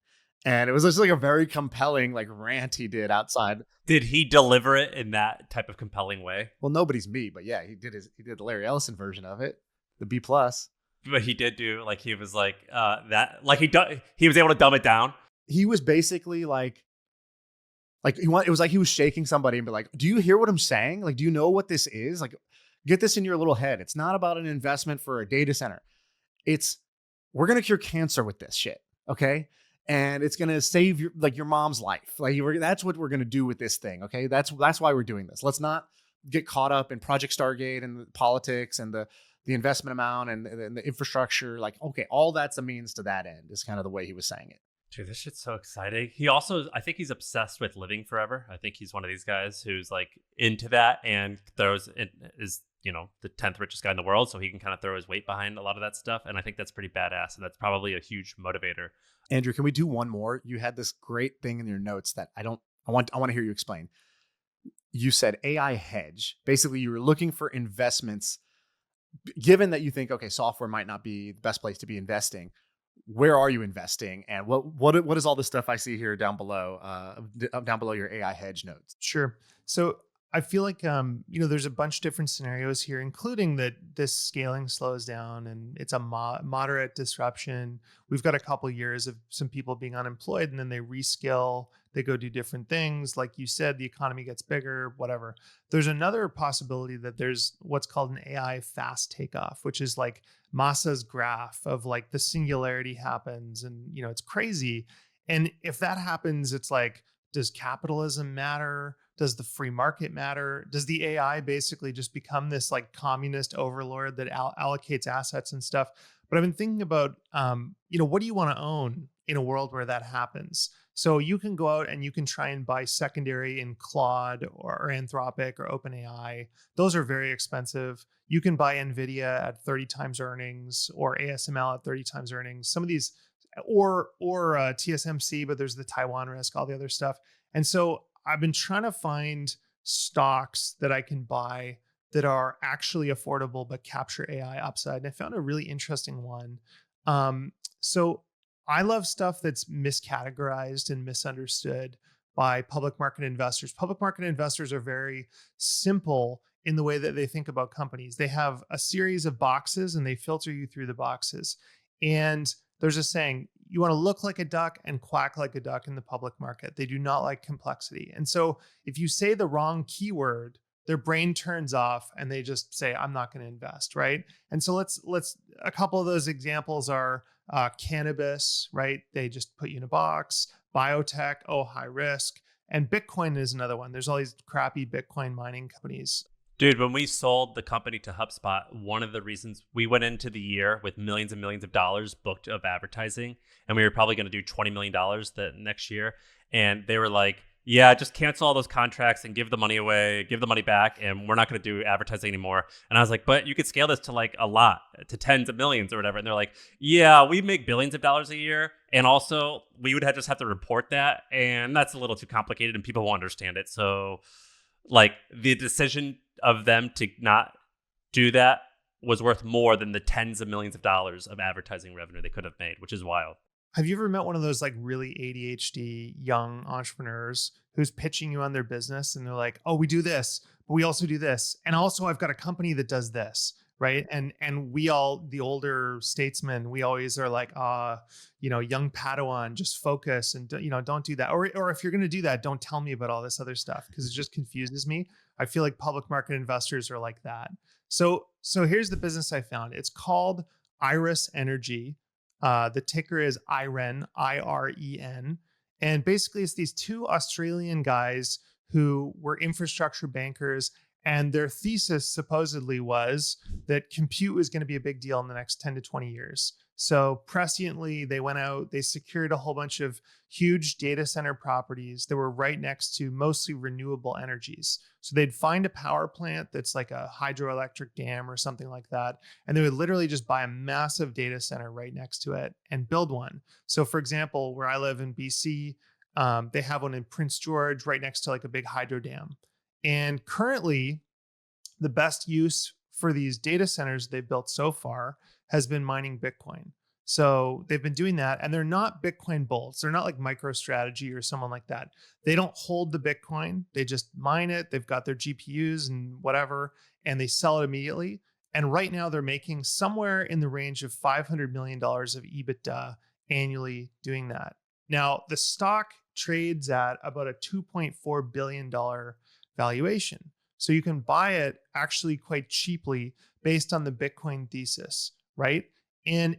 And it was just like a very compelling like rant he did outside. Did he deliver it in that type of compelling way? Well, nobody's me, but yeah, he did the Larry Ellison version of it, the B plus. But he did do like he was like that, like he was able to dumb it down. He was basically like it was like he was shaking somebody and be like, "Do you hear what I'm saying? Like, do you know what this is? Like, get this in your little head. It's not about an investment for a data center. We're gonna cure cancer with this shit, okay? And it's gonna save your mom's life. Like, that's what we're gonna do with this thing, okay? That's why we're doing this. Let's not get caught up in Project Stargate and the politics and the investment amount and the infrastructure. Like, okay, all that's a means to that end." Is kind of the way he was saying it. Dude, this shit's so exciting. He also, I think he's obsessed with living forever. I think he's one of these guys who's like into that and is the 10th richest guy in the world. So he can kind of throw his weight behind a lot of that stuff. And I think that's pretty badass. And that's probably a huge motivator. Andrew, can we do one more? You had this great thing in your notes that I want to hear you explain. You said AI hedge. Basically, you were looking for investments, given that you think, okay, software might not be the best place to be investing. Where are you investing, and what is all this stuff I see here down below your AI hedge notes? Sure. So I feel like there's a bunch of different scenarios here, including that this scaling slows down and it's a moderate disruption. We've got a couple years of some people being unemployed, and then they reskill, they go do different things. Like you said, the economy gets bigger, whatever. There's another possibility that there's what's called an AI fast takeoff, which is like Masa's graph of like the singularity happens, and it's crazy. And if that happens, it's like, does capitalism matter? Does the free market matter? Does the AI basically just become this like communist overlord that allocates assets and stuff? But I've been thinking about, what do you want to own in a world where that happens. So you can go out and you can try and buy secondary in Claude or Anthropic or OpenAI. Those are very expensive. You can buy Nvidia at 30 times earnings or ASML at 30 times earnings. Some of these, or TSMC, but there's the Taiwan risk, all the other stuff. And so I've been trying to find stocks that I can buy that are actually affordable but capture AI upside. And I found a really interesting one. So I love stuff that's miscategorized and misunderstood by public market investors. Public market investors are very simple in the way that they think about companies. They have a series of boxes and they filter you through the boxes. And there's a saying, you want to look like a duck and quack like a duck in the public market. They do not like complexity. And so if you say the wrong keyword, their brain turns off and they just say, I'm not going to invest, right? And so let's a couple of those examples are cannabis, right? They just put you in a box. Biotech, oh, high risk. And Bitcoin is another one. There's all these crappy Bitcoin mining companies. Dude, when we sold the company to HubSpot, one of the reasons we went into the year with millions and millions of dollars booked of advertising, and we were probably going to do $20 million the next year. And they were like, yeah, just cancel all those contracts and give the money away, give the money back, and we're not going to do advertising anymore. And I was like, but you could scale this to like a lot, to tens of millions or whatever. And they're like, yeah, we make billions of dollars a year. And also, we would just have to report that. And that's a little too complicated and people won't understand it. So, like, the decision of them to not do that was worth more than the tens of millions of dollars of advertising revenue they could have made, which is wild. Have you ever met one of those like really ADHD young entrepreneurs who's pitching you on their business and they're like, oh, we do this, but we also do this. And also I've got a company that does this, right? And we all, the older statesmen, we always are like, young Padawan, just focus and, don't do that. Or if you're going to do that, don't tell me about all this other stuff because it just confuses me. I feel like public market investors are like that. So here's the business I found. It's called Iris Energy. The ticker is IREN, IREN. And basically, it's these two Australian guys who were infrastructure bankers. And their thesis supposedly was that compute was going to be a big deal in the next 10 to 20 years. So presciently, they went out, they secured a whole bunch of huge data center properties that were right next to mostly renewable energies. So they'd find a power plant that's like a hydroelectric dam or something like that. And they would literally just buy a massive data center right next to it and build one. So for example, where I live in BC, they have one in Prince George right next to like a big hydro dam. And currently, the best use for these data centers they've built so far has been mining Bitcoin. So they've been doing that, and they're not Bitcoin bulls. They're not like MicroStrategy or someone like that. They don't hold the Bitcoin. They just mine it. They've got their GPUs and whatever, and they sell it immediately. And right now they're making somewhere in the range of $500 million of EBITDA annually doing that. Now, the stock trades at about a $2.4 billion valuation. So you can buy it actually quite cheaply based on the Bitcoin thesis, right? And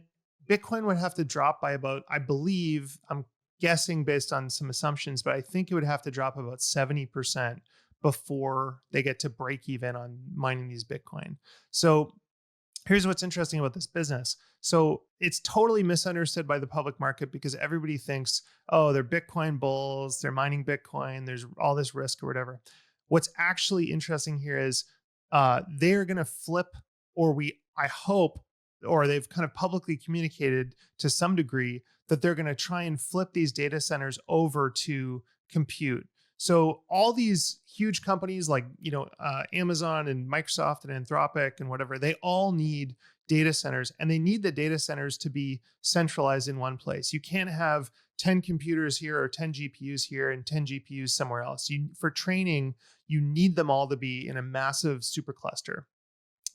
Bitcoin would have to drop by about, I believe, I'm guessing based on some assumptions, but I think it would have to drop about 70% before they get to break even on mining these Bitcoin. So here's what's interesting about this business. So it's totally misunderstood by the public market because everybody thinks, oh, they're Bitcoin bulls, they're mining Bitcoin, there's all this risk or whatever. What's actually interesting here is they're going to flip, I hope, or they've kind of publicly communicated to some degree that they're going to try and flip these data centers over to compute. So all these huge companies like, Amazon and Microsoft and Anthropic and whatever, they all need data centers, and they need the data centers to be centralized in one place. You can't have 10 computers here or 10 GPUs here and 10 GPUs somewhere else. For training, you need them all to be in a massive supercluster.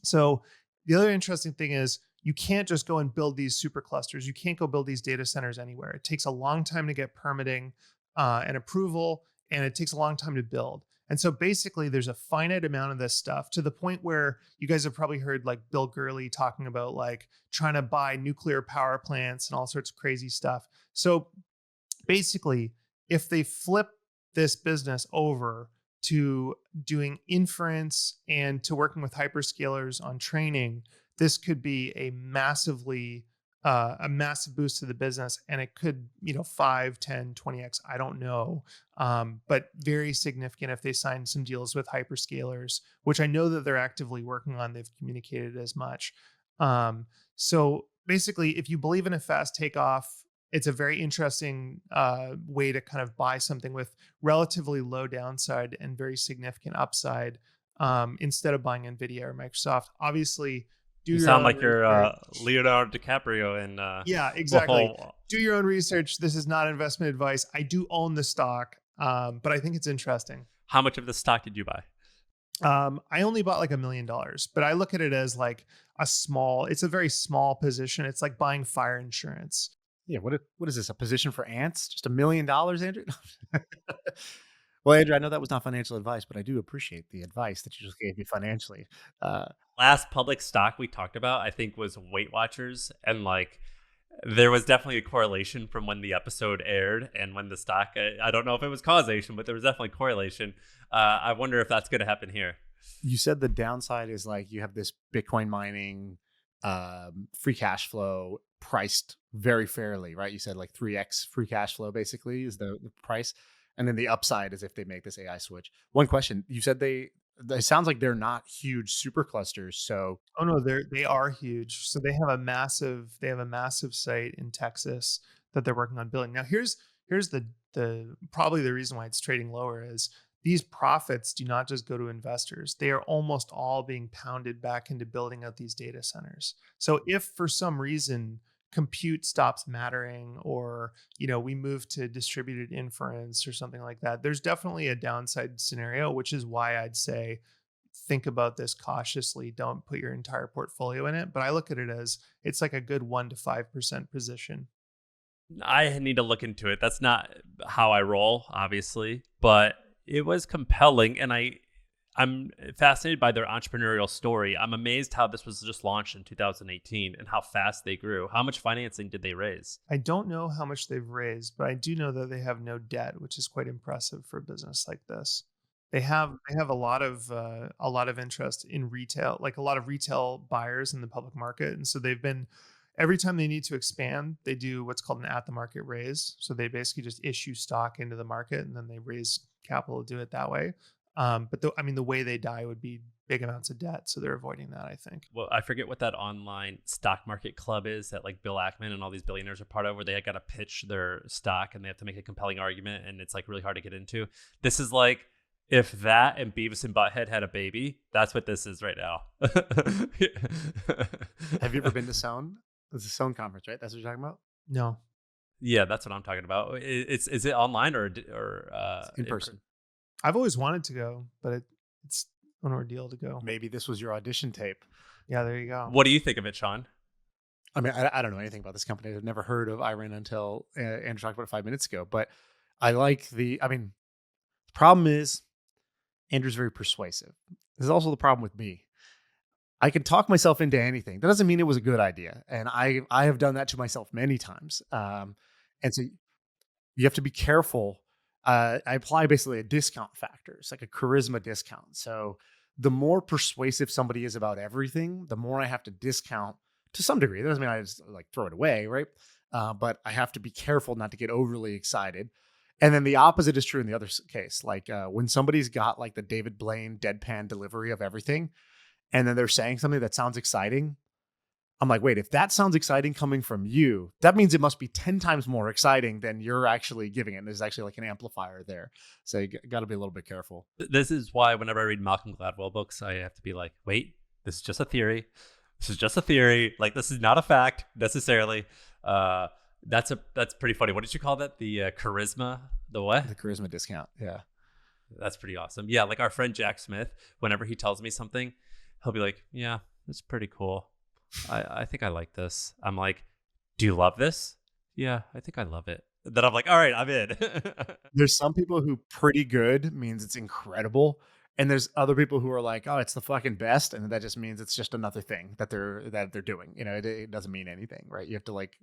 So the other interesting thing is you can't just go and build these superclusters. You can't go build these data centers anywhere. It takes a long time to get permitting and approval, and it takes a long time to build. And so basically there's a finite amount of this stuff to the point where you guys have probably heard like Bill Gurley talking about like trying to buy nuclear power plants and all sorts of crazy stuff. So basically, if they flip this business over to doing inference and to working with hyperscalers on training, this could be a massively a massive boost to the business, and it could, 5, 10, 20x, I don't know. But very significant if they sign some deals with hyperscalers, which I know that they're actively working on. They've communicated as much. So basically, if you believe in a fast takeoff, it's a very interesting way to kind of buy something with relatively low downside and very significant upside, instead of buying Nvidia or Microsoft. Obviously, do You your sound own like you're research. Leonardo DiCaprio in Yeah, the exactly. whole. Do your own research. This is not investment advice. I do own the stock, but I think it's interesting. How much of the stock did you buy? I only bought like $1 million, but I look at it as like it's a very small position. It's like buying fire insurance. Yeah, what is this? A position for ants? Just $1 million, Andrew? Well, Andrew, I know that was not financial advice, but I do appreciate the advice that you just gave me financially. Uh, Last public stock we talked about, I think, was Weight Watchers, and like there was definitely a correlation from when the episode aired and when the stock. I don't know if it was causation, but there was definitely correlation. I wonder if that's going to happen here. you said the downside is like you have this Bitcoin mining, free cash flow priced very fairly, right? You said like 3x free cash flow basically is the price. And then the upside is if they make this AI switch. One question, you said it sounds like they're not huge super clusters. So Oh no, they are huge. So they have a massive site in Texas that they're working on building. Now here's the probably the reason why it's trading lower is these profits do not just go to investors. They are almost all being pounded back into building out these data centers. So if for some reason compute stops mattering, or we move to distributed inference or something like that, there's definitely a downside scenario, which is why I'd say think about this cautiously. Don't put your entire portfolio in it, but I look at it as it's like a good 1 to 5% position. I need to look into it. That's not how I roll, obviously, but it was compelling, and I'm fascinated by their entrepreneurial story. I'm amazed how this was just launched in 2018 and how fast they grew. How much financing did they raise? I don't know how much they've raised, but I do know that they have no debt, which is quite impressive for a business like this. They have a lot of interest in retail, like a lot of retail buyers in the public market, and so they've been every time they need to expand, they do what's called an at the market raise. So they basically just issue stock into the market and then they raise capital to do it that way. But the way they die would be big amounts of debt, so they're avoiding that, I think. Well, I forget what that online stock market club is that like Bill Ackman and all these billionaires are part of, where they got to pitch their stock and they have to make a compelling argument, and it's like really hard to get into. This is like if that and Beavis and Butthead had a baby. That's what this is right now. have you ever been to Sound? It's a Sound conference, right? That's what you're talking about? No, Yeah, that's what I'm talking about. Is it online or In person. I've always wanted to go, but it's an ordeal to go. Maybe this was your audition tape. Yeah, there you go. What do you think of it, Shaan? I mean, I don't know anything about this company. I've never heard of Iron until Andrew talked about it 5 minutes ago. But I like the problem is Andrew's very persuasive. This is also the problem with me. I can talk myself into anything. That doesn't mean it was a good idea. And I have done that to myself many times. And so you have to be careful. I apply basically a discount factor. It's like a charisma discount. So the more persuasive somebody is about everything, the more I have to discount to some degree. That doesn't mean I just like throw it away, right? But I have to be careful not to get overly excited. And then the opposite is true in the other case. Like when somebody's got like the David Blaine deadpan delivery of everything, and then they're saying something that sounds exciting, I'm like, wait, if that sounds exciting coming from you, that means it must be 10 times more exciting than you're actually giving it. There's actually like an amplifier there. So you got to be a little bit careful. This is why whenever I read Malcolm Gladwell books, I have to be like, wait, this is just a theory. This is just a theory. Like, this is not a fact necessarily. That's pretty funny. What did you call that? The charisma? The what? The charisma discount. Yeah. That's pretty awesome. Yeah, like our friend Jack Smith, whenever he tells me something, he'll be like, yeah, it's pretty cool. I think I like this. I'm like, do you love this? Yeah, I think I love it. Then I'm like, all right, I'm in. There's some people who pretty good means it's incredible. And there's other people who are like, oh, it's the fucking best. And that just means it's just another thing that they're doing. You know, it doesn't mean anything, right? You have to like,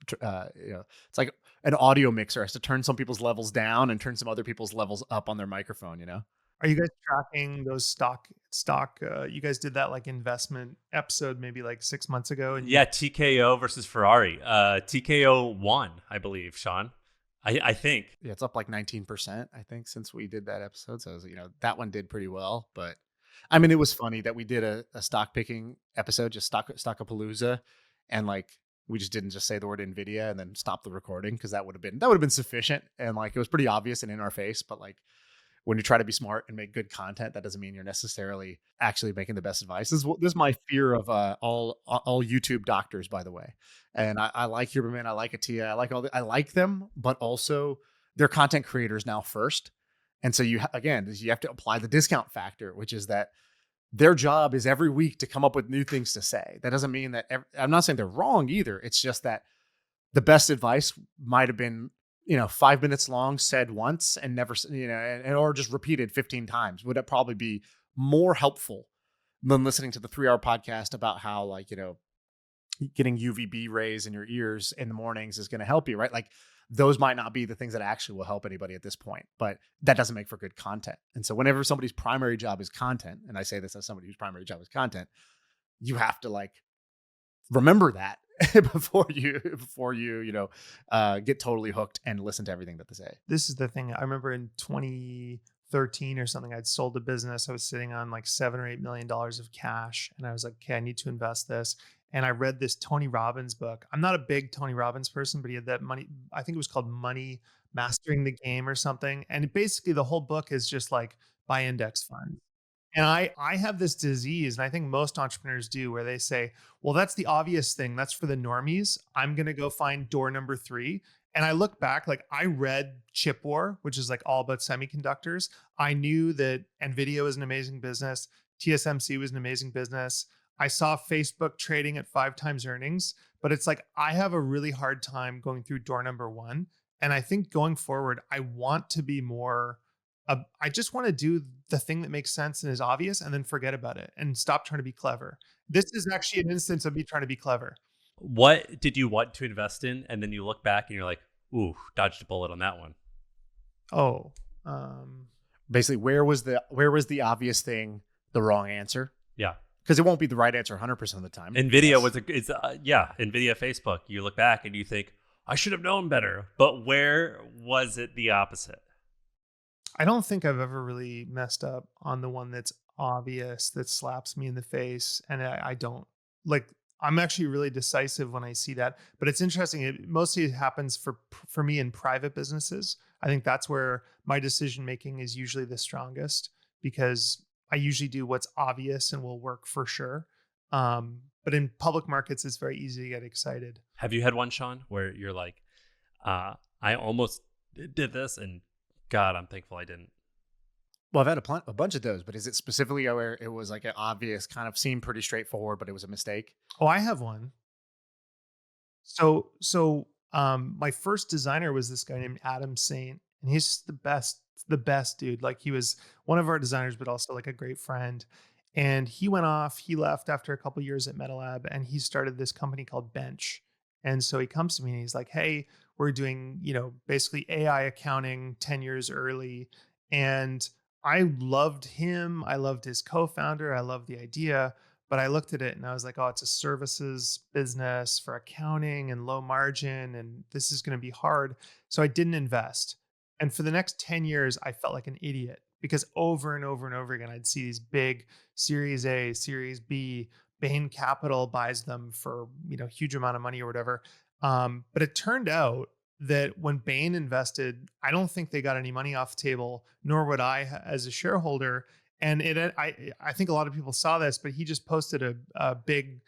it's like an audio mixer has to turn some people's levels down and turn some other people's levels up on their microphone, you know? Are you guys tracking those stock? You guys did that like investment episode maybe like 6 months ago, and Yeah, TKO versus Ferrari. TKO won, I believe, Shaan. I think. Yeah, it's up like 19%, I think, since we did that episode. So, that one did pretty well. But I mean, it was funny that we did a stock picking episode, just Stockapalooza, and like we just didn't just say the word Nvidia and then stop the recording because that would have been sufficient. And like it was pretty obvious and in our face, but like when you try to be smart and make good content, that doesn't mean you're necessarily actually making the best advice. This is my fear of all YouTube doctors, by the way. And I like Huberman, I like Atia, I like them, but also they're content creators now first. And so you have to apply the discount factor, which is that their job is every week to come up with new things to say. That doesn't mean that I'm not saying they're wrong either. It's just that the best advice might have been 5 minutes long, said once and never, or just repeated 15 times. Would it probably be more helpful than listening to the 3-hour podcast about how like, getting UVB rays in your ears in the mornings is going to help you, right? Like those might not be the things that actually will help anybody at this point, but that doesn't make for good content. And so whenever somebody's primary job is content, and I say this as somebody whose primary job is content, you have to like remember that before you get totally hooked and listen to everything that they say. this is the thing. I remember in 2013 or something, I'd sold a business. I was sitting on like $7 or $8 million of cash, and I was like, okay, I need to invest this. And I read this Tony Robbins book. I'm not a big Tony Robbins person, but he had that money. I think it was called Money Mastering the Game or something. And basically, the whole book is just like buy index funds. And I have this disease, and I think most entrepreneurs do, where they say, well, that's the obvious thing. That's for the normies. I'm going to go find door number 3. And I look back, like I read Chip War, which is like all about semiconductors. I knew that NVIDIA was an amazing business. TSMC was an amazing business. I saw Facebook trading at 5 times earnings, but it's like I have a really hard time going through door number 1. And I think going forward, I want to be more I just want to do the thing that makes sense and is obvious and then forget about it and stop trying to be clever. This is actually an instance of me trying to be clever. What did you want to invest in, and then you look back and you're like, "Ooh, dodged a bullet on that one." Oh, Basically, where was the obvious thing the wrong answer? Yeah, Because it won't be the right answer 100% of the time. Nvidia Nvidia, Facebook. You look back and you think, "I should have known better," but where was it the opposite? I don't think I've ever really messed up on the one that's obvious that slaps me in the face. And I don't like, I'm actually really decisive when I see that, but it's interesting. It mostly happens for me in private businesses. I think that's where my decision making is usually the strongest because I usually do what's obvious and will work for sure. But in public markets, it's very easy to get excited. Have you had one, Shaan, where you're like, "I almost did this, and God, I'm thankful I didn't." Well, I've had a bunch of those, but is it specifically where it was like an obvious kind of seemed pretty straightforward, but it was a mistake? Oh, I have one. My first designer was this guy named Adam Saint, and he's just the best dude. Like he was one of our designers, but also like a great friend. And he left after a couple years at MetaLab, and he started this company called Bench. And so he comes to me and he's like, "Hey, we're doing, basically AI accounting 10 years early." And I loved him. I loved his co-founder. I loved the idea. But I looked at it and I was like, oh, it's a services business for accounting and low margin, and this is going to be hard. So I didn't invest. And for the next 10 years, I felt like an idiot because over and over and over again, I'd see these big Series A, Series B, Bain Capital buys them for, huge amount of money or whatever. But it turned out that when Bain invested, I don't think they got any money off the table, nor would I as a shareholder. And I think a lot of people saw this, but he just posted a big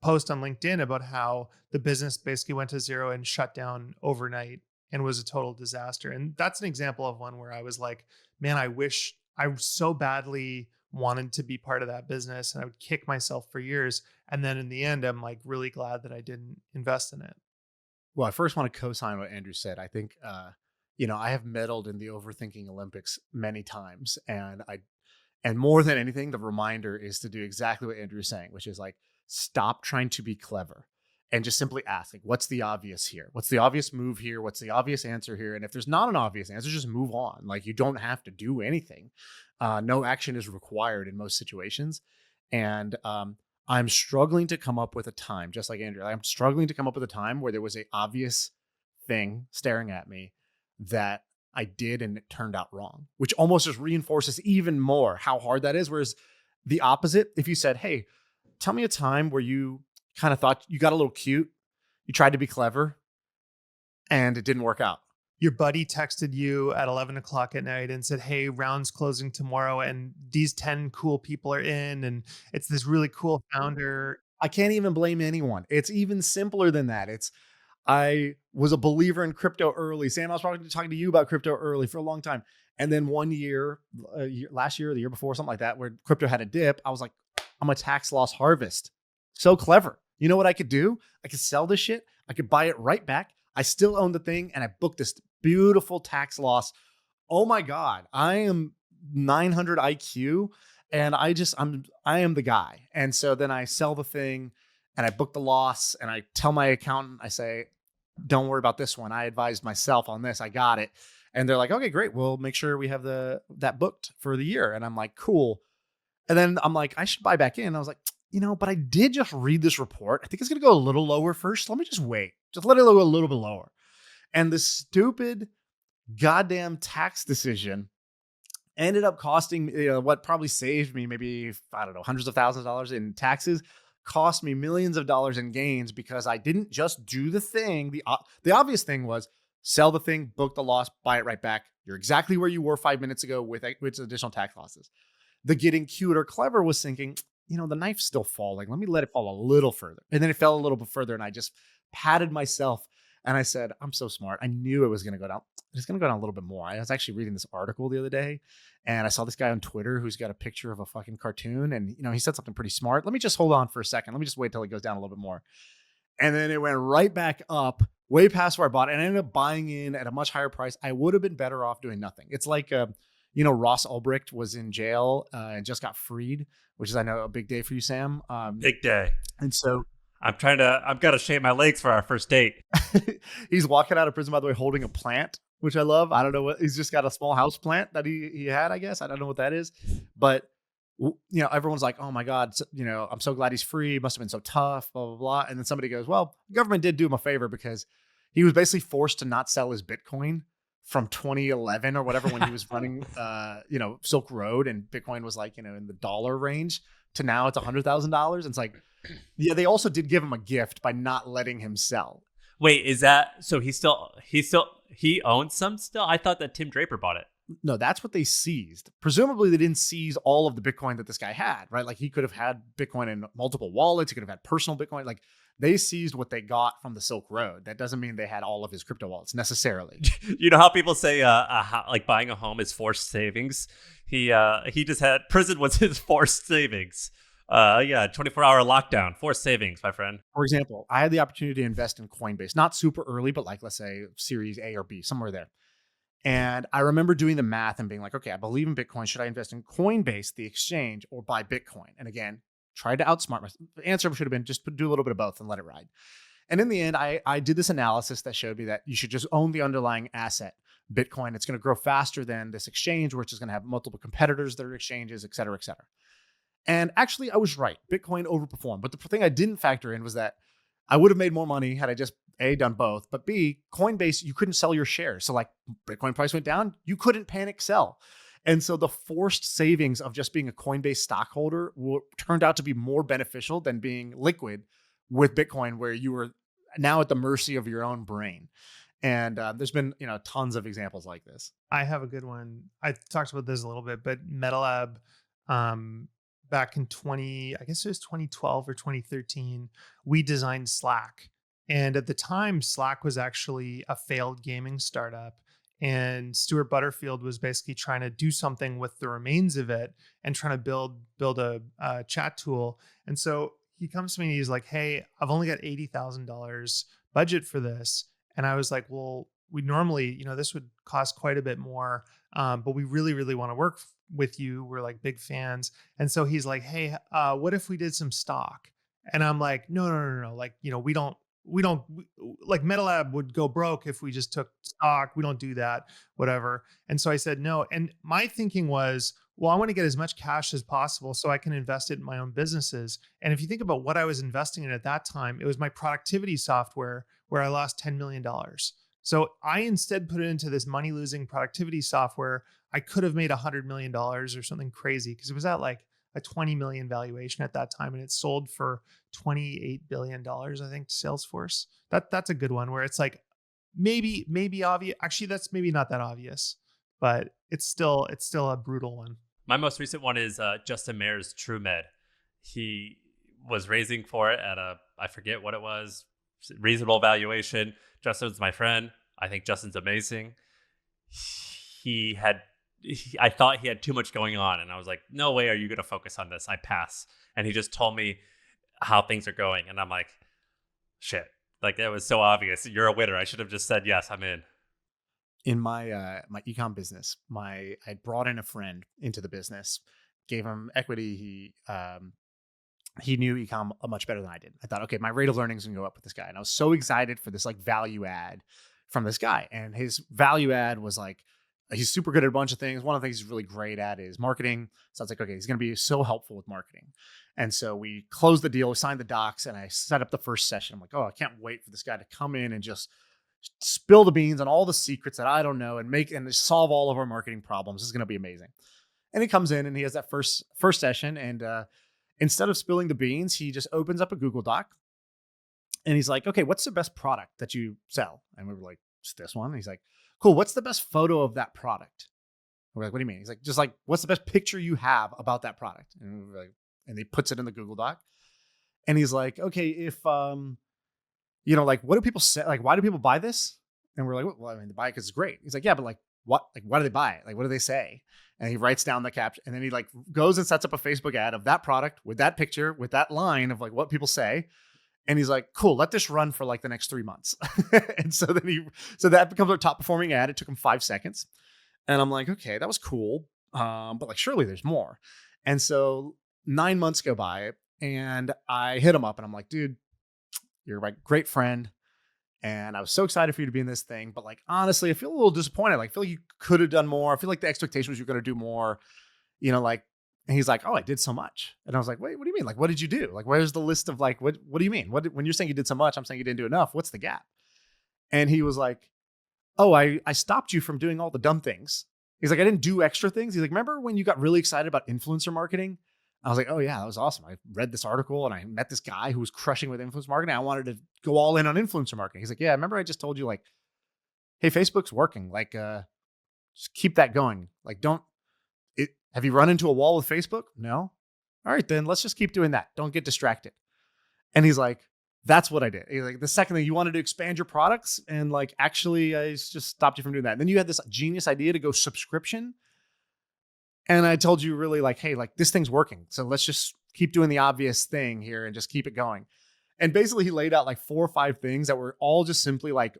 post on LinkedIn about how the business basically went to zero and shut down overnight and was a total disaster. And that's an example of one where I was like, man, I wish I so badly wanted to be part of that business, and I would kick myself for years. And then in the end, I'm like really glad that I didn't invest in it. Well, I first want to co-sign what Andrew said. I think, I have meddled in the overthinking Olympics many times, and more than anything, the reminder is to do exactly what Andrew is saying, which is like, stop trying to be clever and just simply ask, like, what's the obvious here? What's the obvious move here? What's the obvious answer here? And if there's not an obvious answer, just move on. Like, you don't have to do anything. No action is required in most situations. And I'm struggling to come up with a time, just like Andrew. I'm struggling to come up with a time where there was a obvious thing staring at me that I did and it turned out wrong, which almost just reinforces even more how hard that is. Whereas the opposite, if you said, hey, tell me a time where you kind of thought you got a little cute, you tried to be clever, and it didn't work out. Your buddy texted you at 11 o'clock at night and said, hey, round's closing tomorrow and these 10 cool people are in and it's this really cool founder. I can't even blame anyone. It's even simpler than that. I was a believer in crypto early. Sam, I was talking to you about crypto early for a long time. And then one year, last year or the year before, something like that, where crypto had a dip, I was like, I'm a tax loss harvest. So clever. You know what I could do? I could sell this shit. I could buy it right back. I still own the thing. And I booked this beautiful tax loss. Oh my God. I am 900 IQ and I am the guy. And so then I sell the thing and I book the loss and I tell my accountant, I say, don't worry about this one. I advised myself on this. I got it. And they're like, okay, great. We'll make sure we have that booked for the year. And I'm like, cool. And then I'm like, I should buy back in. I was like, but I did just read this report. I think it's going to go a little lower first. Let me just wait. Just let it go a little bit lower. And the stupid goddamn tax decision ended up costing what probably saved me maybe, I don't know, hundreds of thousands of dollars in taxes, cost me millions of dollars in gains because I didn't just do the thing. The obvious thing was sell the thing, book the loss, buy it right back. You're exactly where you were 5 minutes ago with additional tax losses. The getting cute or clever was thinking, the knife's still falling. Let me let it fall a little further. And then it fell a little bit further and I just patted myself and I said, I'm so smart. I knew it was going to go down. It's going to go down a little bit more. I was actually reading this article the other day and I saw this guy on Twitter who's got a picture of a fucking cartoon and, he said something pretty smart. Let me just hold on for a second. Let me just wait till it goes down a little bit more. And then it went right back up way past where I bought it and I ended up buying in at a much higher price. I would have been better off doing nothing. It's like, Ross Ulbricht was in jail and just got freed, which is, I know, a big day for you, Sam. Big day. And so I've got to shave my legs for our first date. He's walking out of prison, by the way, holding a plant, which I love. I don't know he's just got a small house plant that he had, I guess. I don't know what that is. But, everyone's like, oh my God, I'm so glad he's free. Must have been so tough, blah, blah, blah. And then somebody goes, well, the government did do him a favor because he was basically forced to not sell his Bitcoin from 2011 or whatever when he was running, Silk Road and Bitcoin was like, in the dollar range to now it's $100,000. It's like, yeah, they also did give him a gift by not letting him sell. Wait, is that so? He owns some still? I thought that Tim Draper bought it. No, that's what they seized. Presumably, they didn't seize all of the Bitcoin that this guy had, right? Like he could have had Bitcoin in multiple wallets. He could have had personal Bitcoin. Like they seized what they got from the Silk Road. That doesn't mean they had all of his crypto wallets necessarily. You know how people say like buying a home is forced savings? He just had prison was his forced savings. 24-hour lockdown, forced savings, my friend. For example, I had the opportunity to invest in Coinbase, not super early, but like let's say Series A or B, somewhere there. And I remember doing the math and being like, okay, I believe in Bitcoin. Should I invest in Coinbase, the exchange, or buy Bitcoin? And again, tried to outsmart myself. The answer should have been just do a little bit of both and let it ride. And in the end, I did this analysis that showed me that you should just own the underlying asset, Bitcoin. It's going to grow faster than this exchange, which is going to have multiple competitors that are exchanges, et cetera, et cetera. And actually, I was right. Bitcoin overperformed. But the thing I didn't factor in was that I would have made more money had I just A, done both, but B, Coinbase, you couldn't sell your shares. So like Bitcoin price went down, you couldn't panic sell. And so the forced savings of just being a Coinbase stockholder turned out to be more beneficial than being liquid with Bitcoin, where you were now at the mercy of your own brain. And there's been, tons of examples like this. I have a good one. I talked about this a little bit, but MetaLab, back in 2012 or 2013, we designed Slack. And at the time, Slack was actually a failed gaming startup. And Stuart Butterfield was basically trying to do something with the remains of it and trying to build a chat tool. And so he comes to me and he's like, hey, I've only got $80,000 budget for this. And I was like, well, we normally, this would cost quite a bit more, but we really, really want to work with you. We're like big fans. And so he's like, hey, what if we did some stock? And I'm like, no. Like, we don't like MetaLab would go broke if we just took stock. We don't do that, whatever. And so I said no. And my thinking was, well, I want to get as much cash as possible so I can invest it in my own businesses. And if you think about what I was investing in at that time, it was my productivity software where I lost $10 million. So I instead put it into this money losing productivity software. I could have made $100 million or something crazy because it was at like a 20 million valuation at that time. And it sold for $28 billion, I think, to Salesforce. That's a good one where it's like, maybe obvious. Actually, that's maybe not that obvious, but it's still a brutal one. My most recent one is Justin Mayer's TrueMed. He was raising for it at I forget what it was, reasonable valuation. Justin's my friend. I think Justin's amazing. I thought he had too much going on, and I was like, no way are you going to focus on this. I pass. And he just told me how things are going, and I'm like, shit. Like, that was so obvious. You're a winner. I should have just said, yes, I'm in. In my my ecom business, I brought in a friend into the business, gave him equity. He knew ecom much better than I did. I thought, okay, my rate of learning is gonna go up with this guy, and I was so excited for this like value add from this guy. And his value add was like, he's super good at a bunch of things. One of the things he's really great at is marketing. So I was like, okay, he's gonna be so helpful with marketing. And so we closed the deal, we signed the docs, and I set up the first session. I'm like, oh, I can't wait for this guy to come in and just spill the beans on all the secrets that I don't know and solve all of our marketing problems. This is going to be amazing. And he comes in and he has that first session. And instead of spilling the beans, he just opens up a Google Doc and he's like, okay, what's the best product that you sell? And we were like, it's this one. And he's like, cool. What's the best photo of that product? And we're like, what do you mean? He's like, just like, what's the best picture you have about that product? And we're like, and he puts it in the Google Doc. And he's like, okay, if, like, what do people say? Like, why do people buy this? And we're like, well, I mean, they buy it because it's great. He's like, yeah, but like, what? Like, why do they buy it? Like, what do they say? And he writes down the caption, and then he like goes and sets up a Facebook ad of that product with that picture, with that line of like what people say. And he's like, cool, let this run for like the next 3 months. And so that becomes our top performing ad. It took him 5 seconds. And I'm like, okay, that was cool. But like, surely there's more. And so 9 months go by and I hit him up and I'm like, dude, you're my great friend. And I was so excited for you to be in this thing. But like, honestly, I feel a little disappointed. Like, I feel like you could have done more. I feel like the expectation was you're going to do more, like, and he's like, oh, I did so much. And I was like, wait, what do you mean? Like, what did you do? Like, where's the list of like, what do you mean? When you're saying you did so much, I'm saying you didn't do enough. What's the gap? And he was like, oh, I stopped you from doing all the dumb things. He's like, I didn't do extra things. He's like, remember when you got really excited about influencer marketing? I was like, oh yeah, that was awesome. I read this article and I met this guy who was crushing with influencer marketing. I wanted to go all in on influencer marketing. He's like, yeah, remember I just told you like, hey, Facebook's working. Like, just keep that going. Like, have you run into a wall with Facebook? No. All right, then let's just keep doing that. Don't get distracted. And he's like, that's what I did. He's like, the second thing you wanted to expand your products and like, actually I just stopped you from doing that. And then you had this genius idea to go subscription. And I told you really like, hey, like this thing's working. So let's just keep doing the obvious thing here and just keep it going. And basically he laid out like 4 or 5 things that were all just simply like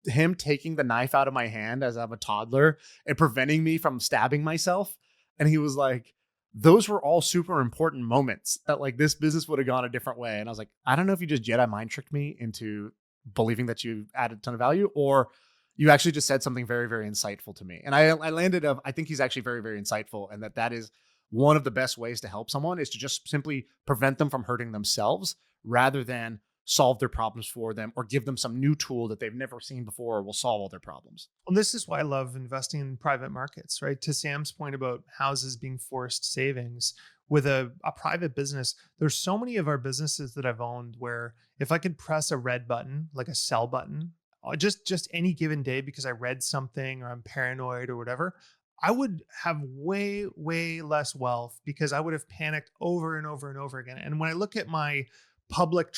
him taking the knife out of my hand as I'm a toddler and preventing me from stabbing myself. And he was like, those were all super important moments that like this business would have gone a different way. And I was like, I don't know if you just Jedi mind tricked me into believing that you added a ton of value, or you actually just said something very, very insightful to me. And I landed I think he's actually very, very insightful. And that is one of the best ways to help someone is to just simply prevent them from hurting themselves rather than solve their problems for them or give them some new tool that they've never seen before or will solve all their problems. Well, this is why I love investing in private markets, right? To Sam's point about houses being forced savings with a private business, there's so many of our businesses that I've owned where if I could press a red button, like a sell button, just any given day because I read something or I'm paranoid or whatever, I would have way, way less wealth because I would have panicked over and over and over again. And when I look at my public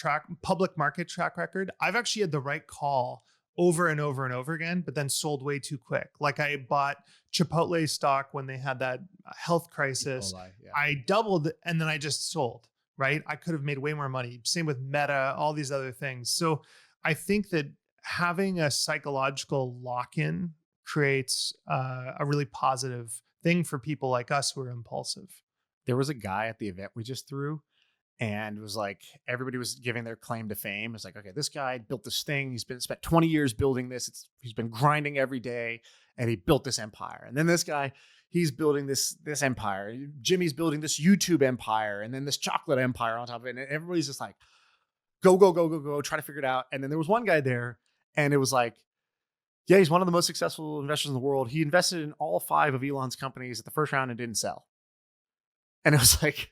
market track record, I've actually had the right call over and over and over again, but then sold way too quick. Like I bought Chipotle stock when they had that health crisis. Yeah. I doubled and then I just sold, right? I could have made way more money. Same with Meta, all these other things. So I think that having a psychological lock-in creates a really positive thing for people like us who are impulsive. There was a guy at the event we just threw, and it was like everybody was giving their claim to fame. It's like, okay, this guy built this thing. He's been spent 20 years building this. He's been grinding every day, and he built this empire. And then this guy, he's building this empire. Jimmy's building this YouTube empire, and then this chocolate empire on top of it. And everybody's just like, go, go, go, go, go, try to figure it out. And then there was one guy there, and it was like, yeah, he's one of the most successful investors in the world. He invested in all 5 of Elon's companies at the first round and didn't sell. And it was like,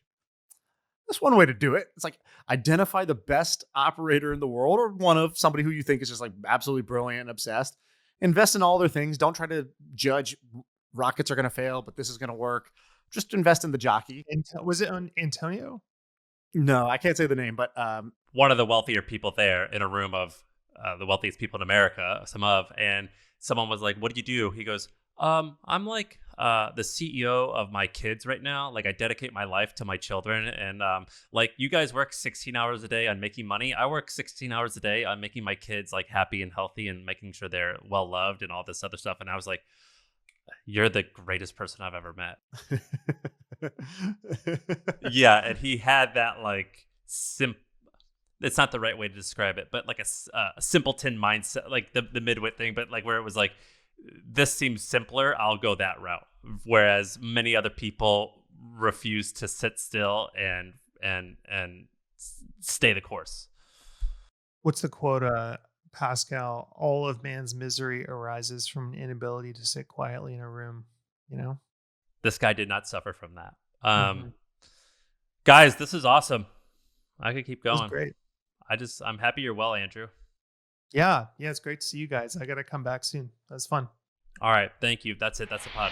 that's one way to do it. It's like, identify the best operator in the world, or one of somebody who you think is just like absolutely brilliant and obsessed. Invest in all their things. Don't try to judge rockets are going to fail, but this is going to work. Just invest in the jockey. Was it on Antonio? No, I can't say the name, but one of the wealthier people there in a room of the wealthiest people in America, and someone was like, "What do you do?" He goes, I'm like the CEO of my kids right now. Like, I dedicate my life to my children, and like, you guys work 16 hours a day on making money. I work 16 hours a day on making my kids like happy and healthy and making sure they're well loved and all this other stuff. And I was like, you're the greatest person I've ever met. Yeah, and he had that like it's not the right way to describe it, but like a simpleton mindset, like the midwit thing, but like where it was like, this seems simpler, I'll go that route. Whereas many other people refuse to sit still and stay the course. What's the quote, Pascal? All of man's misery arises from an inability to sit quietly in a room. You know, this guy did not suffer from that. Guys, this is awesome. I could keep going. Great. I'm happy you're well, Andrew. Yeah, it's great to see you guys. I gotta come back soon. That's fun. All right, thank you. That's it. That's the pod.